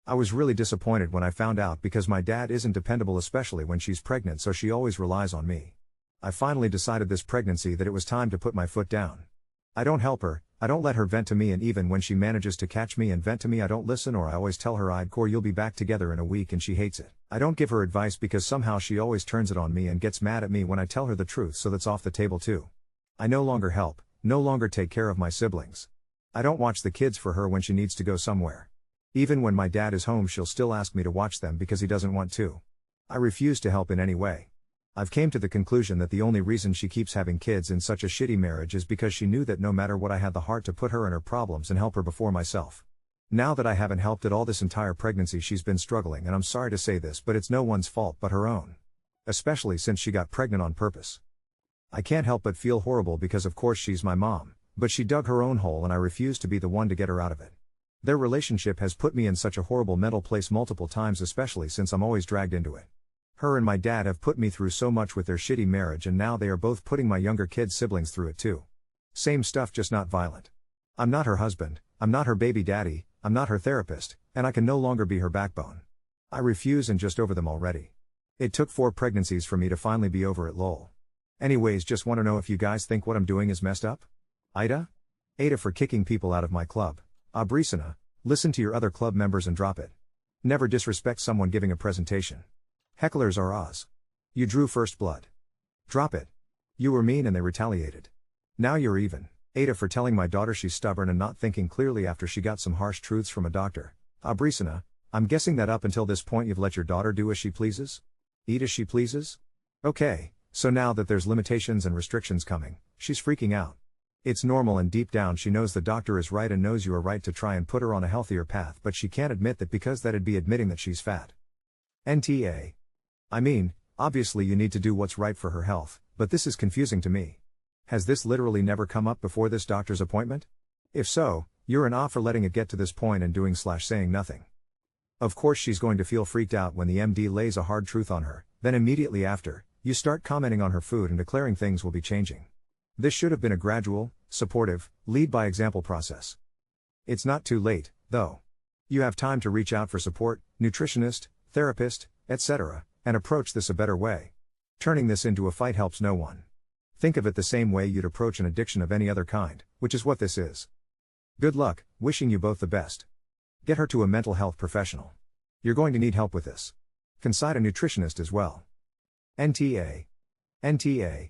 I was really disappointed when I found out because my dad isn't dependable, especially when she's pregnant, so she always relies on me. I finally decided this pregnancy that it was time to put my foot down. I don't help her, I don't let her vent to me, and even when she manages to catch me and vent to me I don't listen, or I always tell her Core, you'll be back together in a week, and she hates it. I don't give her advice because somehow she always turns it on me and gets mad at me when I tell her the truth, so that's off the table too. I no longer help, no longer take care of my siblings. I don't watch the kids for her when she needs to go somewhere. Even when my dad is home she'll still ask me to watch them because he doesn't want to. I refuse to help in any way. I've came to the conclusion that the only reason she keeps having kids in such a shitty marriage is because she knew that no matter what I had the heart to put her in her problems and help her before myself. Now that I haven't helped at all this entire pregnancy, she's been struggling, and I'm sorry to say this, but it's no one's fault but her own. Especially since she got pregnant on purpose. I can't help but feel horrible because of course she's my mom, but she dug her own hole and I refuse to be the one to get her out of it. Their relationship has put me in such a horrible mental place multiple times, especially since I'm always dragged into it. Her and my dad have put me through so much with their shitty marriage, and now they are both putting my younger kids' siblings through it too. Same stuff, just not violent. I'm not her husband, I'm not her baby daddy, I'm not her therapist, and I can no longer be her backbone. I refuse and just over them already. It took 4 pregnancies for me to finally be over it, lol. Anyways, just want to know if you guys think what I'm doing is messed up? AITA? AITA for kicking people out of my club. Abrisina, listen to your other club members and drop it. Never disrespect someone giving a presentation. Hecklers are Oz. You drew first blood. Drop it. You were mean and they retaliated. Now you're even. AITA for telling my daughter she's stubborn and not thinking clearly after she got some harsh truths from a doctor. Abrisana, I'm guessing that up until this point you've let your daughter do as she pleases? Eat as she pleases? Okay, so now that there's limitations and restrictions coming, she's freaking out. It's normal and deep down she knows the doctor is right and knows you are right to try and put her on a healthier path, but she can't admit that because that'd be admitting that she's fat. NTA. I mean, obviously you need to do what's right for her health, but this is confusing to me. Has this literally never come up before this doctor's appointment? If so, you're an off for letting it get to this point and doing/saying nothing. Of course she's going to feel freaked out when the MD lays a hard truth on her, then immediately after, you start commenting on her food and declaring things will be changing. This should have been a gradual, supportive, lead by example process. It's not too late, though. You have time to reach out for support, nutritionist, therapist, etc., and approach this a better way. Turning this into a fight helps no one. Think of it the same way you'd approach an addiction of any other kind, which is what this is. Good luck, wishing you both the best. Get her to a mental health professional. You're going to need help with this. Consult a nutritionist as well. NTA. NTA.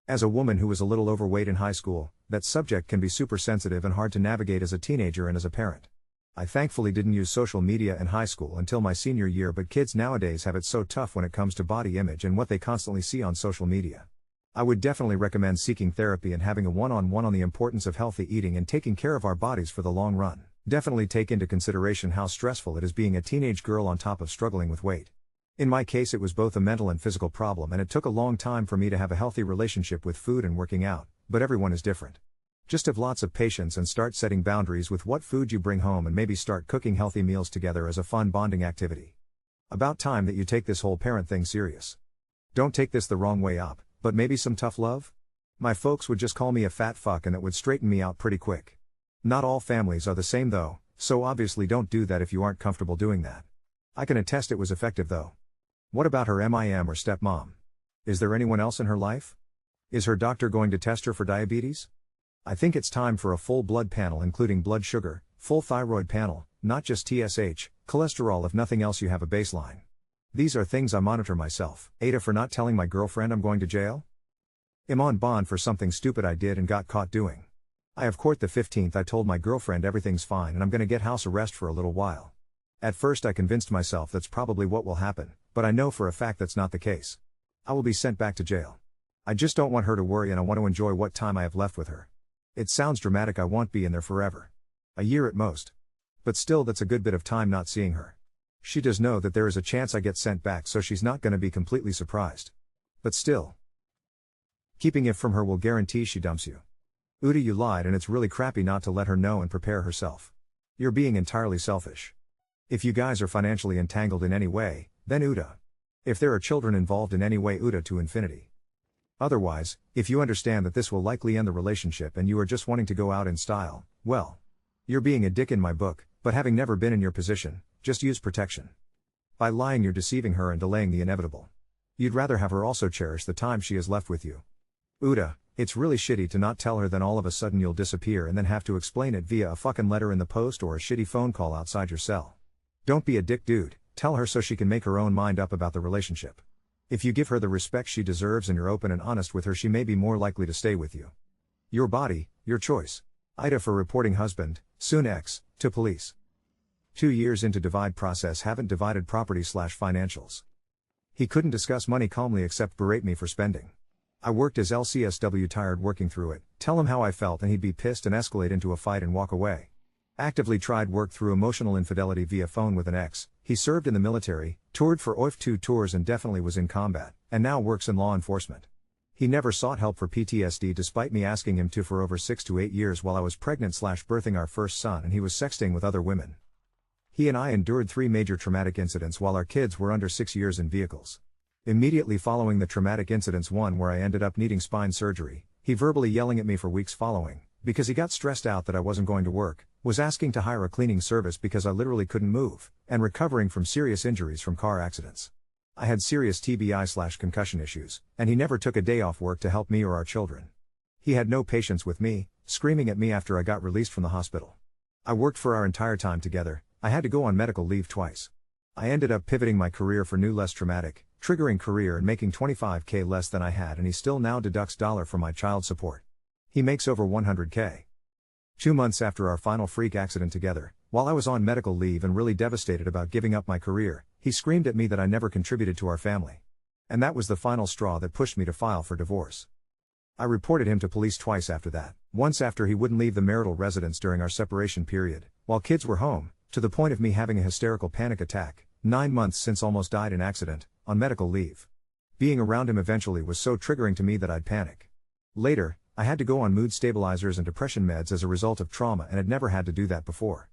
As a woman who was a little overweight in high school, that subject can be super sensitive and hard to navigate as a teenager and as a parent. I thankfully didn't use social media in high school until my senior year, but kids nowadays have it so tough when it comes to body image and what they constantly see on social media. I would definitely recommend seeking therapy and having a one-on-one on the importance of healthy eating and taking care of our bodies for the long run. Definitely take into consideration how stressful it is being a teenage girl on top of struggling with weight. In my case it was both a mental and physical problem, and it took a long time for me to have a healthy relationship with food and working out, but everyone is different. Just have lots of patience and start setting boundaries with what food you bring home, and maybe start cooking healthy meals together as a fun bonding activity. About time that you take this whole parent thing serious. Don't take this the wrong way up, but maybe some tough love? My folks would just call me a fat fuck and it would straighten me out pretty quick. Not all families are the same though, so obviously don't do that if you aren't comfortable doing that. I can attest it was effective though. What about her MIM or stepmom? Is there anyone else in her life? Is her doctor going to test her for diabetes? I think it's time for a full blood panel including blood sugar, full thyroid panel, not just TSH, cholesterol if nothing else you have a baseline. These are things I monitor myself. AITA for not telling my girlfriend I'm going to jail? I'm on bond for something stupid I did and got caught doing. I have court the 15th. I told my girlfriend everything's fine and I'm gonna get house arrest for a little while. At first I convinced myself that's probably what will happen, but I know for a fact that's not the case. I will be sent back to jail. I just don't want her to worry and I want to enjoy what time I have left with her. It sounds dramatic, I won't be in there forever. A year at most. But still that's a good bit of time not seeing her. She does know that there is a chance I get sent back, so she's not gonna be completely surprised. But still. Keeping it from her will guarantee she dumps you. Uda, you lied and it's really crappy not to let her know and prepare herself. You're being entirely selfish. If you guys are financially entangled in any way, then Uda. If there are children involved in any way, Uda to infinity. Otherwise, if you understand that this will likely end the relationship and you are just wanting to go out in style, well. You're being a dick in my book, but having never been in your position, just use protection. By lying you're deceiving her and delaying the inevitable. You'd rather have her also cherish the time she has left with you. Uda, it's really shitty to not tell her, then all of a sudden you'll disappear and then have to explain it via a fucking letter in the post or a shitty phone call outside your cell. Don't be a dick, dude, tell her so she can make her own mind up about the relationship. If you give her the respect she deserves and you're open and honest with her, she may be more likely to stay with you. Your body, your choice. AITA for reporting husband, soon ex, to police. 2 years into divide process, haven't divided property/financials. He couldn't discuss money calmly except berate me for spending. I worked as LCSW, tired working through it, tell him how I felt and he'd be pissed and escalate into a fight and walk away. Actively tried work through emotional infidelity via phone with an ex. He served in the military, toured for OIF 2 tours and definitely was in combat, and now works in law enforcement. He never sought help for PTSD despite me asking him to for over 6 to 8 years while I was pregnant/birthing our first son, and he was sexting with other women. He and I endured 3 major traumatic incidents while our kids were under 6 years in vehicles. Immediately following the traumatic incidents, one where I ended up needing spine surgery, he verbally yelling at me for weeks following, because he got stressed out that I wasn't going to work, was asking to hire a cleaning service because I literally couldn't move, and recovering from serious injuries from car accidents. I had serious TBI/concussion issues, and he never took a day off work to help me or our children. He had no patience with me, screaming at me after I got released from the hospital. I worked for our entire time together. I had to go on medical leave twice. I ended up pivoting my career for new, less traumatic, triggering career and making $25K less than I had, and he still now deducts dollar from my child support. He makes over $100K. 2 months after our final freak accident together, while I was on medical leave and really devastated about giving up my career, he screamed at me that I never contributed to our family. And that was the final straw that pushed me to file for divorce. I reported him to police twice after that, once after he wouldn't leave the marital residence during our separation period, while kids were home, to the point of me having a hysterical panic attack, 9 months since almost died in accident, on medical leave. Being around him eventually was so triggering to me that I'd panic. Later, I had to go on mood stabilizers and depression meds as a result of trauma and had never had to do that before.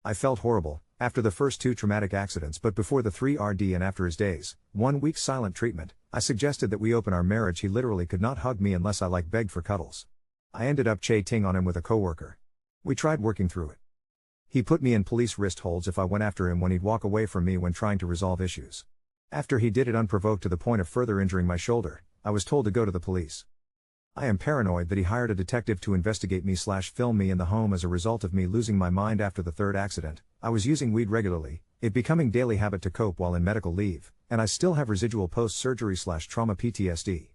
I felt horrible, after the first 2 traumatic accidents, but before the 3rd and after his days, 1 week silent treatment, I suggested that we open our marriage. He literally could not hug me unless I begged for cuddles. I ended up cheating on him with a coworker. We tried working through it. He put me in police wrist holds if I went after him when he'd walk away from me when trying to resolve issues. After he did it unprovoked to the point of further injuring my shoulder, I was told to go to the police. I am paranoid that he hired a detective to investigate me/film me in the home as a result of me losing my mind after the 3rd accident. I was using weed regularly, it becoming daily habit to cope while in medical leave, and I still have residual post-surgery/trauma PTSD.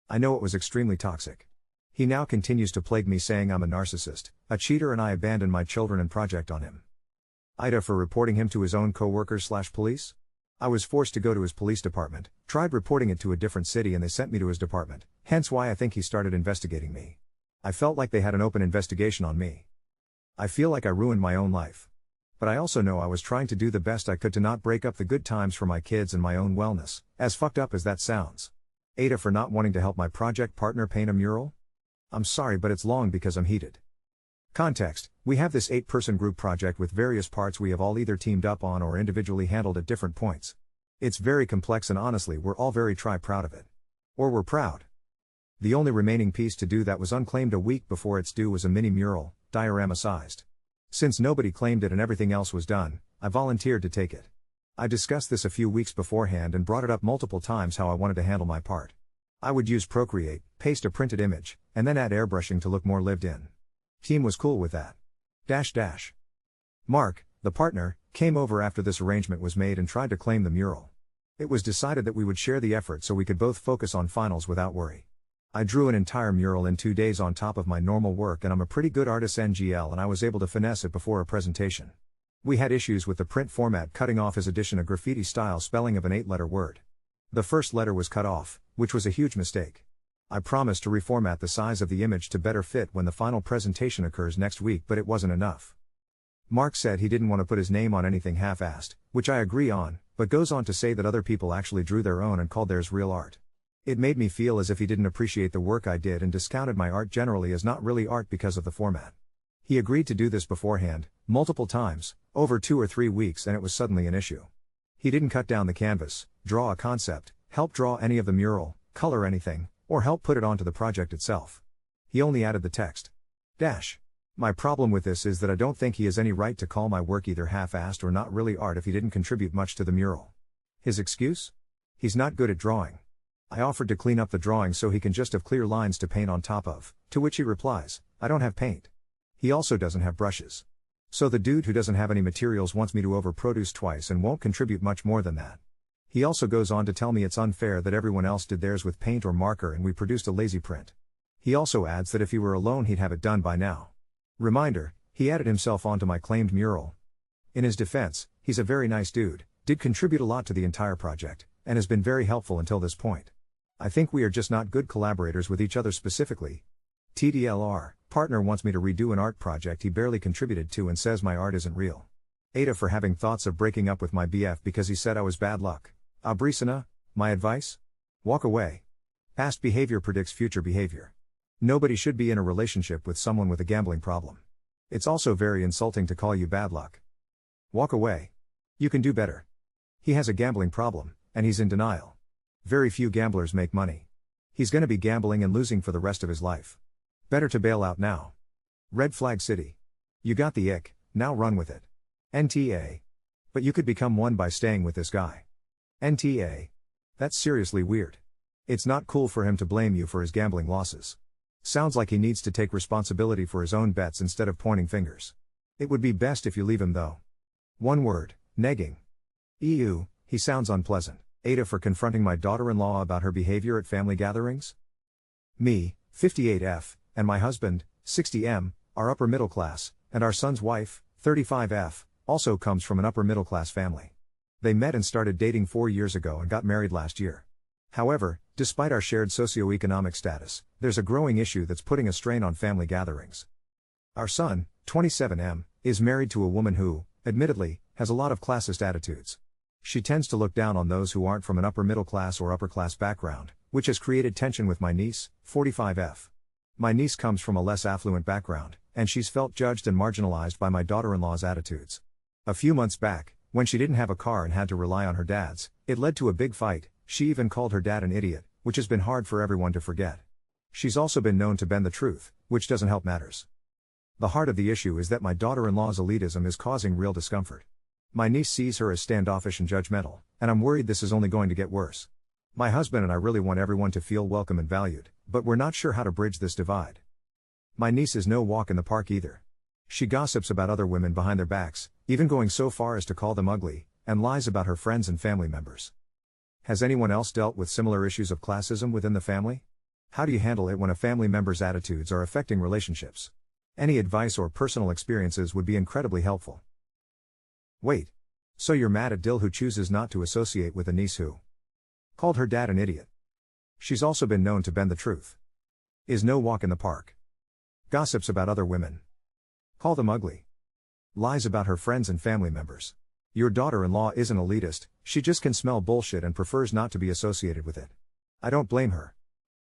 I know it was extremely toxic. He now continues to plague me saying I'm a narcissist, a cheater, and I abandoned my children and project on him. AITA for reporting him to his own co-workers/police? I was forced to go to his police department, tried reporting it to a different city, and they sent me to his department, hence why I think he started investigating me. I felt like they had an open investigation on me. I feel like I ruined my own life. But I also know I was trying to do the best I could to not break up the good times for my kids and my own wellness, as fucked up as that sounds. AITA for not wanting to help my project partner paint a mural? I'm sorry, but it's long because I'm heated. Context: we have this 8-person group project with various parts we have all either teamed up on or individually handled at different points. It's very complex and honestly we're all very proud of it. Or we're proud. The only remaining piece to do that was unclaimed a week before its due was a mini mural, diorama sized. Since nobody claimed it and everything else was done, I volunteered to take it. I discussed this a few weeks beforehand and brought it up multiple times how I wanted to handle my part. I would use Procreate, paste a printed image, and then add airbrushing to look more lived in. Team was cool with that. Mark, the partner, came over after this arrangement was made and tried to claim the mural. It was decided that we would share the effort so we could both focus on finals without worry. I drew an entire mural in 2 days on top of my normal work, and I'm a pretty good artist NGL, and I was able to finesse it before a presentation. We had issues with the print format cutting off his addition a graffiti style spelling of an 8-letter word. The first letter was cut off, which was a huge mistake. I promised to reformat the size of the image to better fit when the final presentation occurs next week, but it wasn't enough. Mark said he didn't want to put his name on anything half-assed, which I agree on, but goes on to say that other people actually drew their own and called theirs real art. It made me feel as if he didn't appreciate the work I did and discounted my art generally as not really art because of the format. He agreed to do this beforehand, multiple times, over 2 or 3 weeks, and it was suddenly an issue. He didn't cut down the canvas, draw a concept, help draw any of the mural, color anything, or help put it onto the project itself. He only added the text. My problem with this is that I don't think he has any right to call my work either half-assed or not really art if he didn't contribute much to the mural. His excuse? He's not good at drawing. I offered to clean up the drawing so he can just have clear lines to paint on top of, to which he replies, I don't have paint. He also doesn't have brushes. So the dude who doesn't have any materials wants me to overproduce twice and won't contribute much more than that. He also goes on to tell me it's unfair that everyone else did theirs with paint or marker and we produced a lazy print. He also adds that if he were alone he'd have it done by now. Reminder, he added himself onto my claimed mural. In his defense, he's a very nice dude, did contribute a lot to the entire project, and has been very helpful until this point. I think we are just not good collaborators with each other specifically. TDLR, partner wants me to redo an art project he barely contributed to and says my art isn't real. AITA for having thoughts of breaking up with my BF because he said I was bad luck. Abrisana, my advice? Walk away. Past behavior predicts future behavior. Nobody should be in a relationship with someone with a gambling problem. It's also very insulting to call you bad luck. Walk away. You can do better. He has a gambling problem, and he's in denial. Very few gamblers make money. He's gonna be gambling and losing for the rest of his life. Better to bail out now. Red Flag City. You got the ick, now run with it. NTA. But you could become one by staying with this guy. NTA. That's seriously weird. It's not cool for him to blame you for his gambling losses. Sounds like he needs to take responsibility for his own bets instead of pointing fingers. It would be best if you leave him though. One word, negging. Ew, he sounds unpleasant. AITA for confronting my daughter-in-law about her behavior at family gatherings? Me, 58F, and my husband, 60M, are upper middle class, and our son's wife, 35F, also comes from an upper middle class family. They met and started dating 4 years ago and got married last year. However, despite our shared socioeconomic status, there's a growing issue that's putting a strain on family gatherings. Our son, 27M, is married to a woman who, admittedly, has a lot of classist attitudes. She tends to look down on those who aren't from an upper middle class or upper class background, which has created tension with my niece, 45F. My niece comes from a less affluent background, and she's felt judged and marginalized by my daughter-in-law's attitudes. A few months back, when she didn't have a car and had to rely on her dad's, it led to a big fight. She even called her dad an idiot, which has been hard for everyone to forget. She's also been known to bend the truth, which doesn't help matters. The heart of the issue is that my daughter-in-law's elitism is causing real discomfort. My niece sees her as standoffish and judgmental, and I'm worried this is only going to get worse. My husband and I really want everyone to feel welcome and valued, but we're not sure how to bridge this divide. My niece is no walk in the park either. She gossips about other women behind their backs, even going so far as to call them ugly, and lies about her friends and family members. Has anyone else dealt with similar issues of classism within the family? How do you handle it when a family member's attitudes are affecting relationships? Any advice or personal experiences would be incredibly helpful. Wait. So you're mad at Dill who chooses not to associate with a niece who called her dad an idiot? She's also been known to bend the truth. Is no walk in the park. Gossips about other women. Call them ugly. Lies about her friends and family members. Your daughter-in-law isn't elitist, she just can smell bullshit and prefers not to be associated with it. I don't blame her.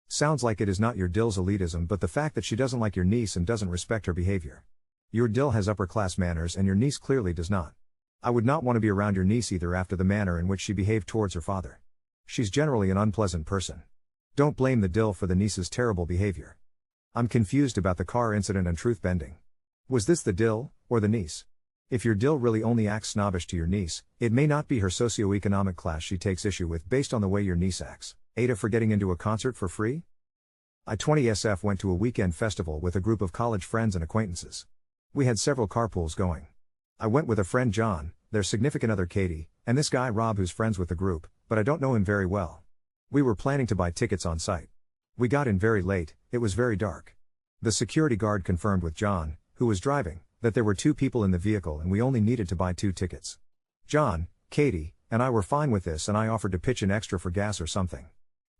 Sounds like it is not your Dill's elitism but the fact that she doesn't like your niece and doesn't respect her behavior. Your Dill has upper-class manners and your niece clearly does not. I would not want to be around your niece either after the manner in which she behaved towards her father. She's generally an unpleasant person. Don't blame the Dill for the niece's terrible behavior. I'm confused about the car incident and truth bending. Was this the Dill, or the niece? If your Dill really only acts snobbish to your niece, it may not be her socioeconomic class she takes issue with based on the way your niece acts. AITA for getting into a concert for free? I-20SF went to a weekend festival with a group of college friends and acquaintances. We had several carpools going. I went with a friend John, their significant other Katie, and this guy Rob who's friends with the group, but I don't know him very well. We were planning to buy tickets on site. We got in very late, it was very dark. The security guard confirmed with John, who was driving, that there were 2 people in the vehicle and we only needed to buy 2 tickets. John, Katie, and I were fine with this and I offered to pitch in extra for gas or something.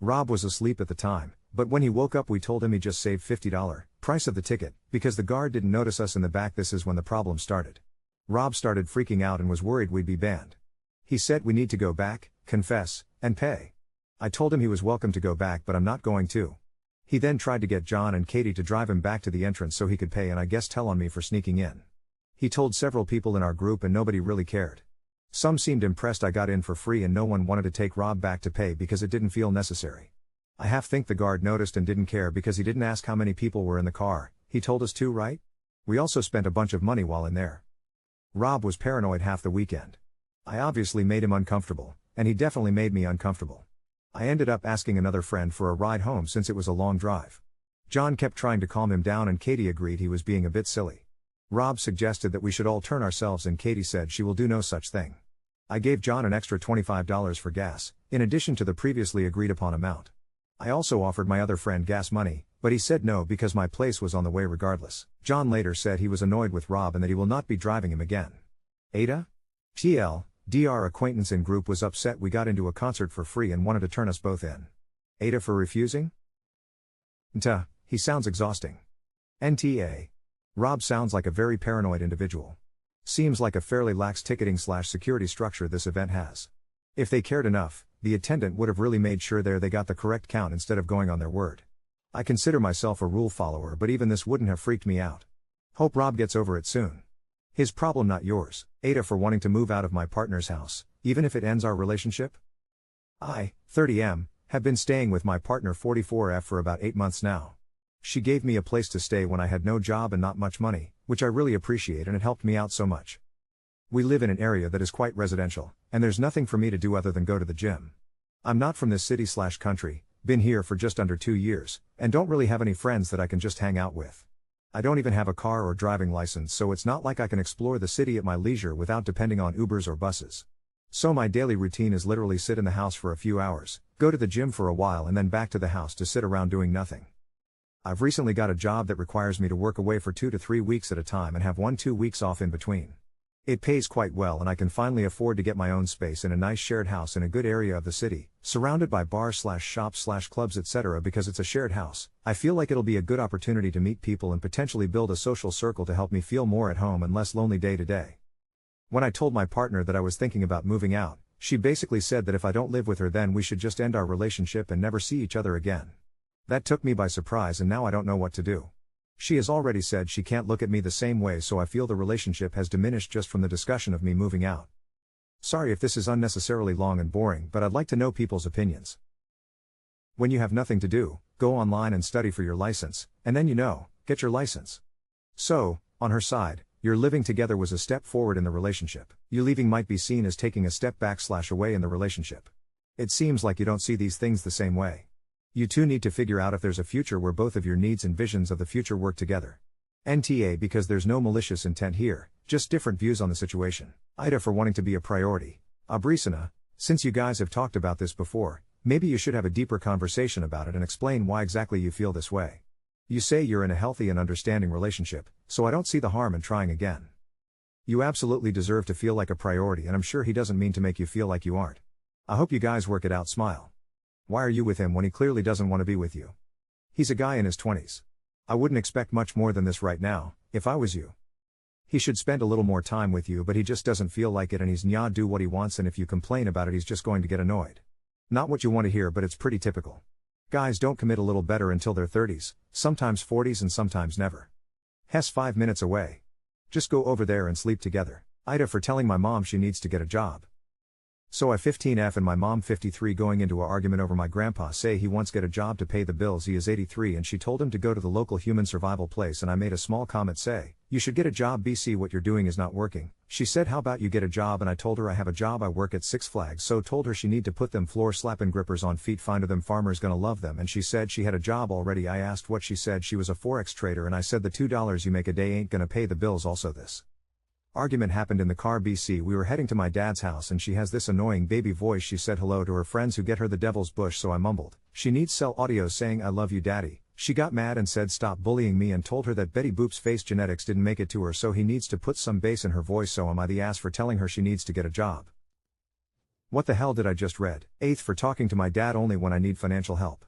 Rob was asleep at the time, but when he woke up we told him he just saved $50 price of the ticket, because the guard didn't notice us in the back. This is when the problem started. Rob started freaking out and was worried we'd be banned. He said we need to go back, confess, and pay. I told him he was welcome to go back but I'm not going to. He then tried to get John and Katie to drive him back to the entrance so he could pay and I guess tell on me for sneaking in. He told several people in our group and nobody really cared. Some seemed impressed I got in for free and no one wanted to take Rob back to pay because it didn't feel necessary. I half think the guard noticed and didn't care because he didn't ask how many people were in the car. He told us to, right? We also spent a bunch of money while in there. Rob was paranoid half the weekend. I obviously made him uncomfortable, and he definitely made me uncomfortable. I ended up asking another friend for a ride home since it was a long drive. John kept trying to calm him down and Katie agreed he was being a bit silly. Rob suggested that we should all turn ourselves and Katie said she will do no such thing. I gave John an extra $25 for gas, in addition to the previously agreed upon amount. I also offered my other friend gas money, but he said no because my place was on the way regardless. John later said he was annoyed with Rob and that he will not be driving him again. AITA? TL, DR acquaintance in group was upset we got into a concert for free and wanted to turn us both in. AITA for refusing? NTA, he sounds exhausting. NTA. Rob sounds like a very paranoid individual. Seems like a fairly lax ticketing/security structure this event has. If they cared enough, the attendant would have really made sure they got the correct count instead of going on their word. I consider myself a rule follower but even this wouldn't have freaked me out. Hope Rob gets over it soon. His problem not yours. AITA for wanting to move out of my partner's house, even if it ends our relationship? I, 30M, have been staying with my partner 44F for about 8 months now. She gave me a place to stay when I had no job and not much money, which I really appreciate and it helped me out so much. We live in an area that is quite residential, and there's nothing for me to do other than go to the gym. I'm not from this city/country, been here for just under 2 years, and don't really have any friends that I can just hang out with. I don't even have a car or driving license so it's not like I can explore the city at my leisure without depending on Ubers or buses. So my daily routine is literally sit in the house for a few hours, go to the gym for a while and then back to the house to sit around doing nothing. I've recently got a job that requires me to work away for 2 to 3 weeks at a time and have 1-2 weeks off in between. It pays quite well and I can finally afford to get my own space in a nice shared house in a good area of the city, surrounded by bars/shops/clubs etc. Because it's a shared house, I feel like it'll be a good opportunity to meet people and potentially build a social circle to help me feel more at home and less lonely day to day. When I told my partner that I was thinking about moving out, she basically said that if I don't live with her then we should just end our relationship and never see each other again. That took me by surprise and now I don't know what to do. She has already said she can't look at me the same way, so I feel the relationship has diminished just from the discussion of me moving out. Sorry if this is unnecessarily long and boring, but I'd like to know people's opinions. When you have nothing to do, go online and study for your license, and then get your license. So, on her side, your living together was a step forward in the relationship. You leaving might be seen as taking a step back/away in the relationship. It seems like you don't see these things the same way. You two need to figure out if there's a future where both of your needs and visions of the future work together. NTA because there's no malicious intent here, just different views on the situation. AITA for wanting to be a priority. Abrisana, since you guys have talked about this before, maybe you should have a deeper conversation about it and explain why exactly you feel this way. You say you're in a healthy and understanding relationship, so I don't see the harm in trying again. You absolutely deserve to feel like a priority and I'm sure he doesn't mean to make you feel like you aren't. I hope you guys work it out. Smile. Why are you with him when he clearly doesn't want to be with you? He's a guy in his 20s. I wouldn't expect much more than this right now, if I was you. He should spend a little more time with you, but he just doesn't feel like it and he's do what he wants, and if you complain about it he's just going to get annoyed. Not what you want to hear, but it's pretty typical. Guys don't commit a little better until their 30s, sometimes 40s and sometimes never. Hess 5 minutes away. Just go over there and sleep together. AITA for telling my mom she needs to get a job. So I 15F and my mom 53 going into an argument over my grandpa say he wants get a job to pay the bills. He is 83 and she told him to go to the local human survival place and I made a small comment say, you should get a job BC, what you're doing is not working. She said how about you get a job, and I told her I have a job, I work at Six Flags, so told her she need to put them floor slapping grippers on feet, find her them farmers gonna love them, and she said she had a job already. I asked what she said, she was a forex trader, and I said the $2 you make a day ain't gonna pay the bills. Also this argument happened in the car BC. We were heading to my dad's house and she has this annoying baby voice. She said hello to her friends who get her the devil's bush, so I mumbled. She needs cell audio saying I love you daddy. She got mad and said stop bullying me and told her that Betty Boop's face genetics didn't make it to her, so he needs to put some bass in her voice. So am I the ass for telling her she needs to get a job? What the hell did I just read? 8th for talking to my dad only when I need financial help.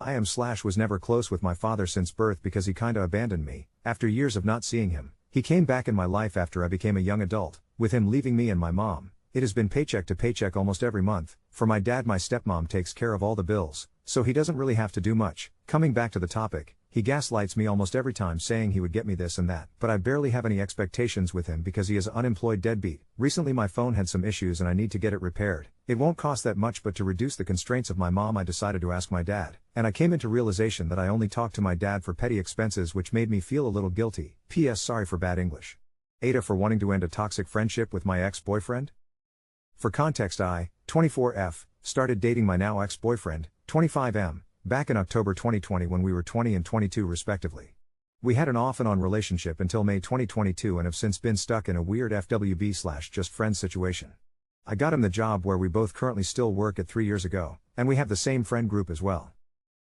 I was never close with my father since birth because he kinda abandoned me. After years of not seeing him, he came back in my life after I became a young adult, with him leaving me and my mom. It has been paycheck to paycheck almost every month. For my dad, my stepmom takes care of all the bills, so he doesn't really have to do much. Coming back to the topic, he gaslights me almost every time saying he would get me this and that, but I barely have any expectations with him because he is an unemployed deadbeat. Recently my phone had some issues and I need to get it repaired. It won't cost that much, but to reduce the constraints of my mom I decided to ask my dad, and I came into realization that I only talked to my dad for petty expenses, which made me feel a little guilty. P.S. Sorry for bad English. AITA for wanting to end a toxic friendship with my ex-boyfriend. For context, I, 24F, started dating my now ex-boyfriend, 25M, back in October 2020 when we were 20 and 22 respectively. We had an off and on relationship until May 2022 and have since been stuck in a weird FWB/just friends situation. I got him the job where we both currently still work at 3 years ago, and we have the same friend group as well.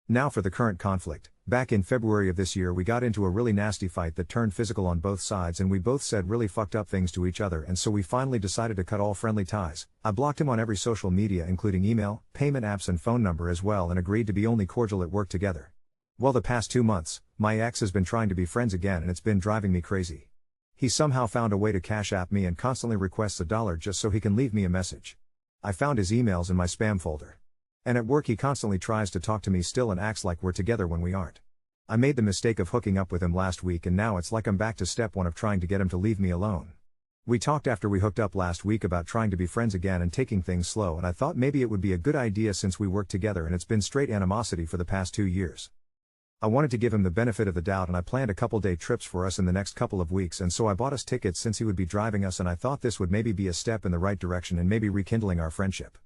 Now for the current conflict. Back in February of this year we got into a really nasty fight that turned physical on both sides, and we both said really fucked up things to each other, and so we finally decided to cut all friendly ties. I blocked him on every social media including email, payment apps and phone number as well, and agreed to be only cordial at work together. Well, the past 2 months, my ex has been trying to be friends again and it's been driving me crazy. He somehow found a way to cash app me and constantly requests $1 just so he can leave me a message. I found his emails in my spam folder. And at work he constantly tries to talk to me still and acts like we're together when we aren't. I made the mistake of hooking up with him last week and now it's like I'm back to step 1 of trying to get him to leave me alone. We talked after we hooked up last week about trying to be friends again and taking things slow, and I thought maybe it would be a good idea since we work together and it's been straight animosity for the past 2 years. I wanted to give him the benefit of the doubt and I planned a couple day trips for us in the next couple of weeks, and so I bought us tickets since he would be driving us, and I thought this would maybe be a step in the right direction and maybe rekindling our friendship.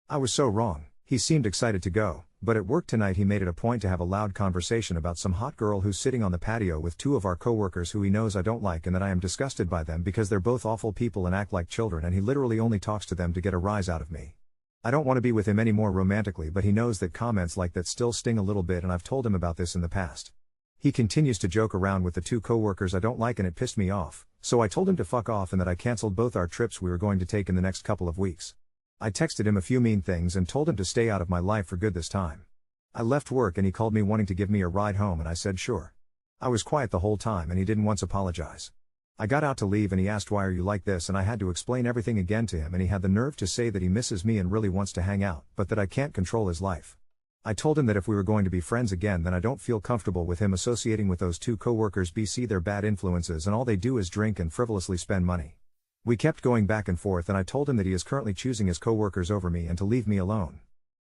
I was so wrong. He seemed excited to go, but at work tonight he made it a point to have a loud conversation about some hot girl who's sitting on the patio with two of our coworkers who he knows I don't like and that I am disgusted by them because they're both awful people and act like children, and he literally only talks to them to get a rise out of me. I don't want to be with him anymore romantically, but he knows that comments like that still sting a little bit, and I've told him about this in the past. He continues to joke around with the two coworkers I don't like, and it pissed me off, so I told him to fuck off and that I canceled both our trips we were going to take in the next couple of weeks. I texted him a few mean things and told him to stay out of my life for good this time. I left work and he called me wanting to give me a ride home, and I said sure. I was quiet the whole time and he didn't once apologize. I got out to leave and he asked why are you like this, and I had to explain everything again to him, and he had the nerve to say that he misses me and really wants to hang out, but that I can't control his life. I told him that if we were going to be friends again then I don't feel comfortable with him associating with those two coworkers. They're bad influences and all they do is drink and frivolously spend money. We kept going back and forth and I told him that he is currently choosing his coworkers over me and to leave me alone.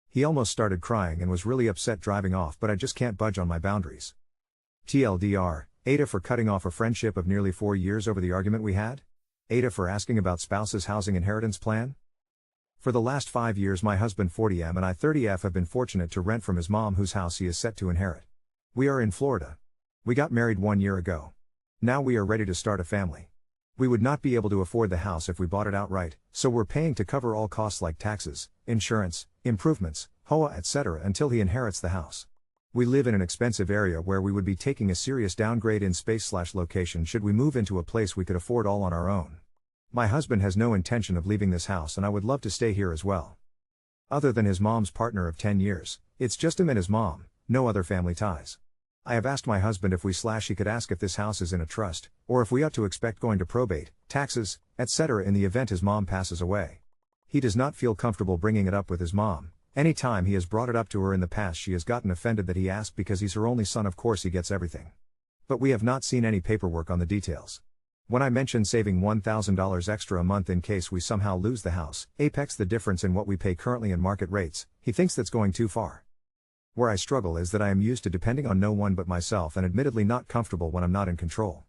He almost started crying and was really upset driving off, but I just can't budge on my boundaries. TLDR, AITA for cutting off a friendship of nearly 4 years over the argument we had? AITA for asking about spouse's housing inheritance plan? For the last 5 years my husband 40M and I 30F have been fortunate to rent from his mom whose house he is set to inherit. We are in Florida. We got married 1 year ago. Now we are ready to start a family. We would not be able to afford the house if we bought it outright, so we're paying to cover all costs like taxes, insurance, improvements, HOA etc. until he inherits the house. We live in an expensive area where we would be taking a serious downgrade in space/location should we move into a place we could afford all on our own. My husband has no intention of leaving this house and I would love to stay here as well. Other than his mom's partner of 10 years, it's just him and his mom, no other family ties. I have asked my husband if he could ask if this house is in a trust, or if we ought to expect going to probate, taxes, etc. in the event his mom passes away. He does not feel comfortable bringing it up with his mom. Any time he has brought it up to her in the past she has gotten offended that he asked because he's her only son, of course he gets everything. But we have not seen any paperwork on the details. When I mentioned saving $1,000 extra a month in case we somehow lose the house, apex the difference in what we pay currently in market rates, he thinks that's going too far. Where I struggle is that I am used to depending on no one but myself and admittedly not comfortable when I'm not in control.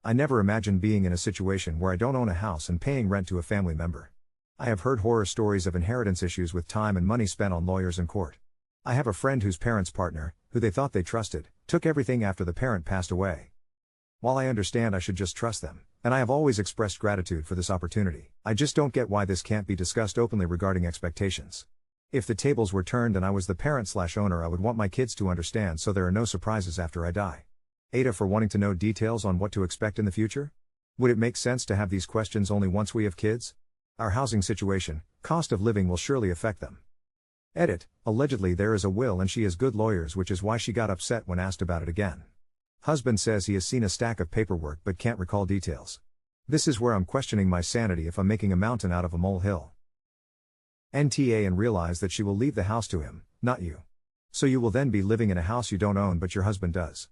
I never imagined being in a situation where I don't own a house and paying rent to a family member. I have heard horror stories of inheritance issues with time and money spent on lawyers and court. I have a friend whose parents' partner, who they thought they trusted, took everything after the parent passed away. While I understand I should just trust them, and I have always expressed gratitude for this opportunity, I just don't get why this can't be discussed openly regarding expectations. If the tables were turned and I was the parent/owner, I would want my kids to understand so there are no surprises after I die. AITA for wanting to know details on what to expect in the future? Would it make sense to have these questions only once we have kids? Our housing situation, cost of living will surely affect them. Edit, allegedly there is a will and she has good lawyers, which is why she got upset when asked about it again. Husband says he has seen a stack of paperwork but can't recall details. This is where I'm questioning my sanity if I'm making a mountain out of a molehill. NTA and realize that she will leave the house to him, not you. So you will then be living in a house you don't own but your husband does.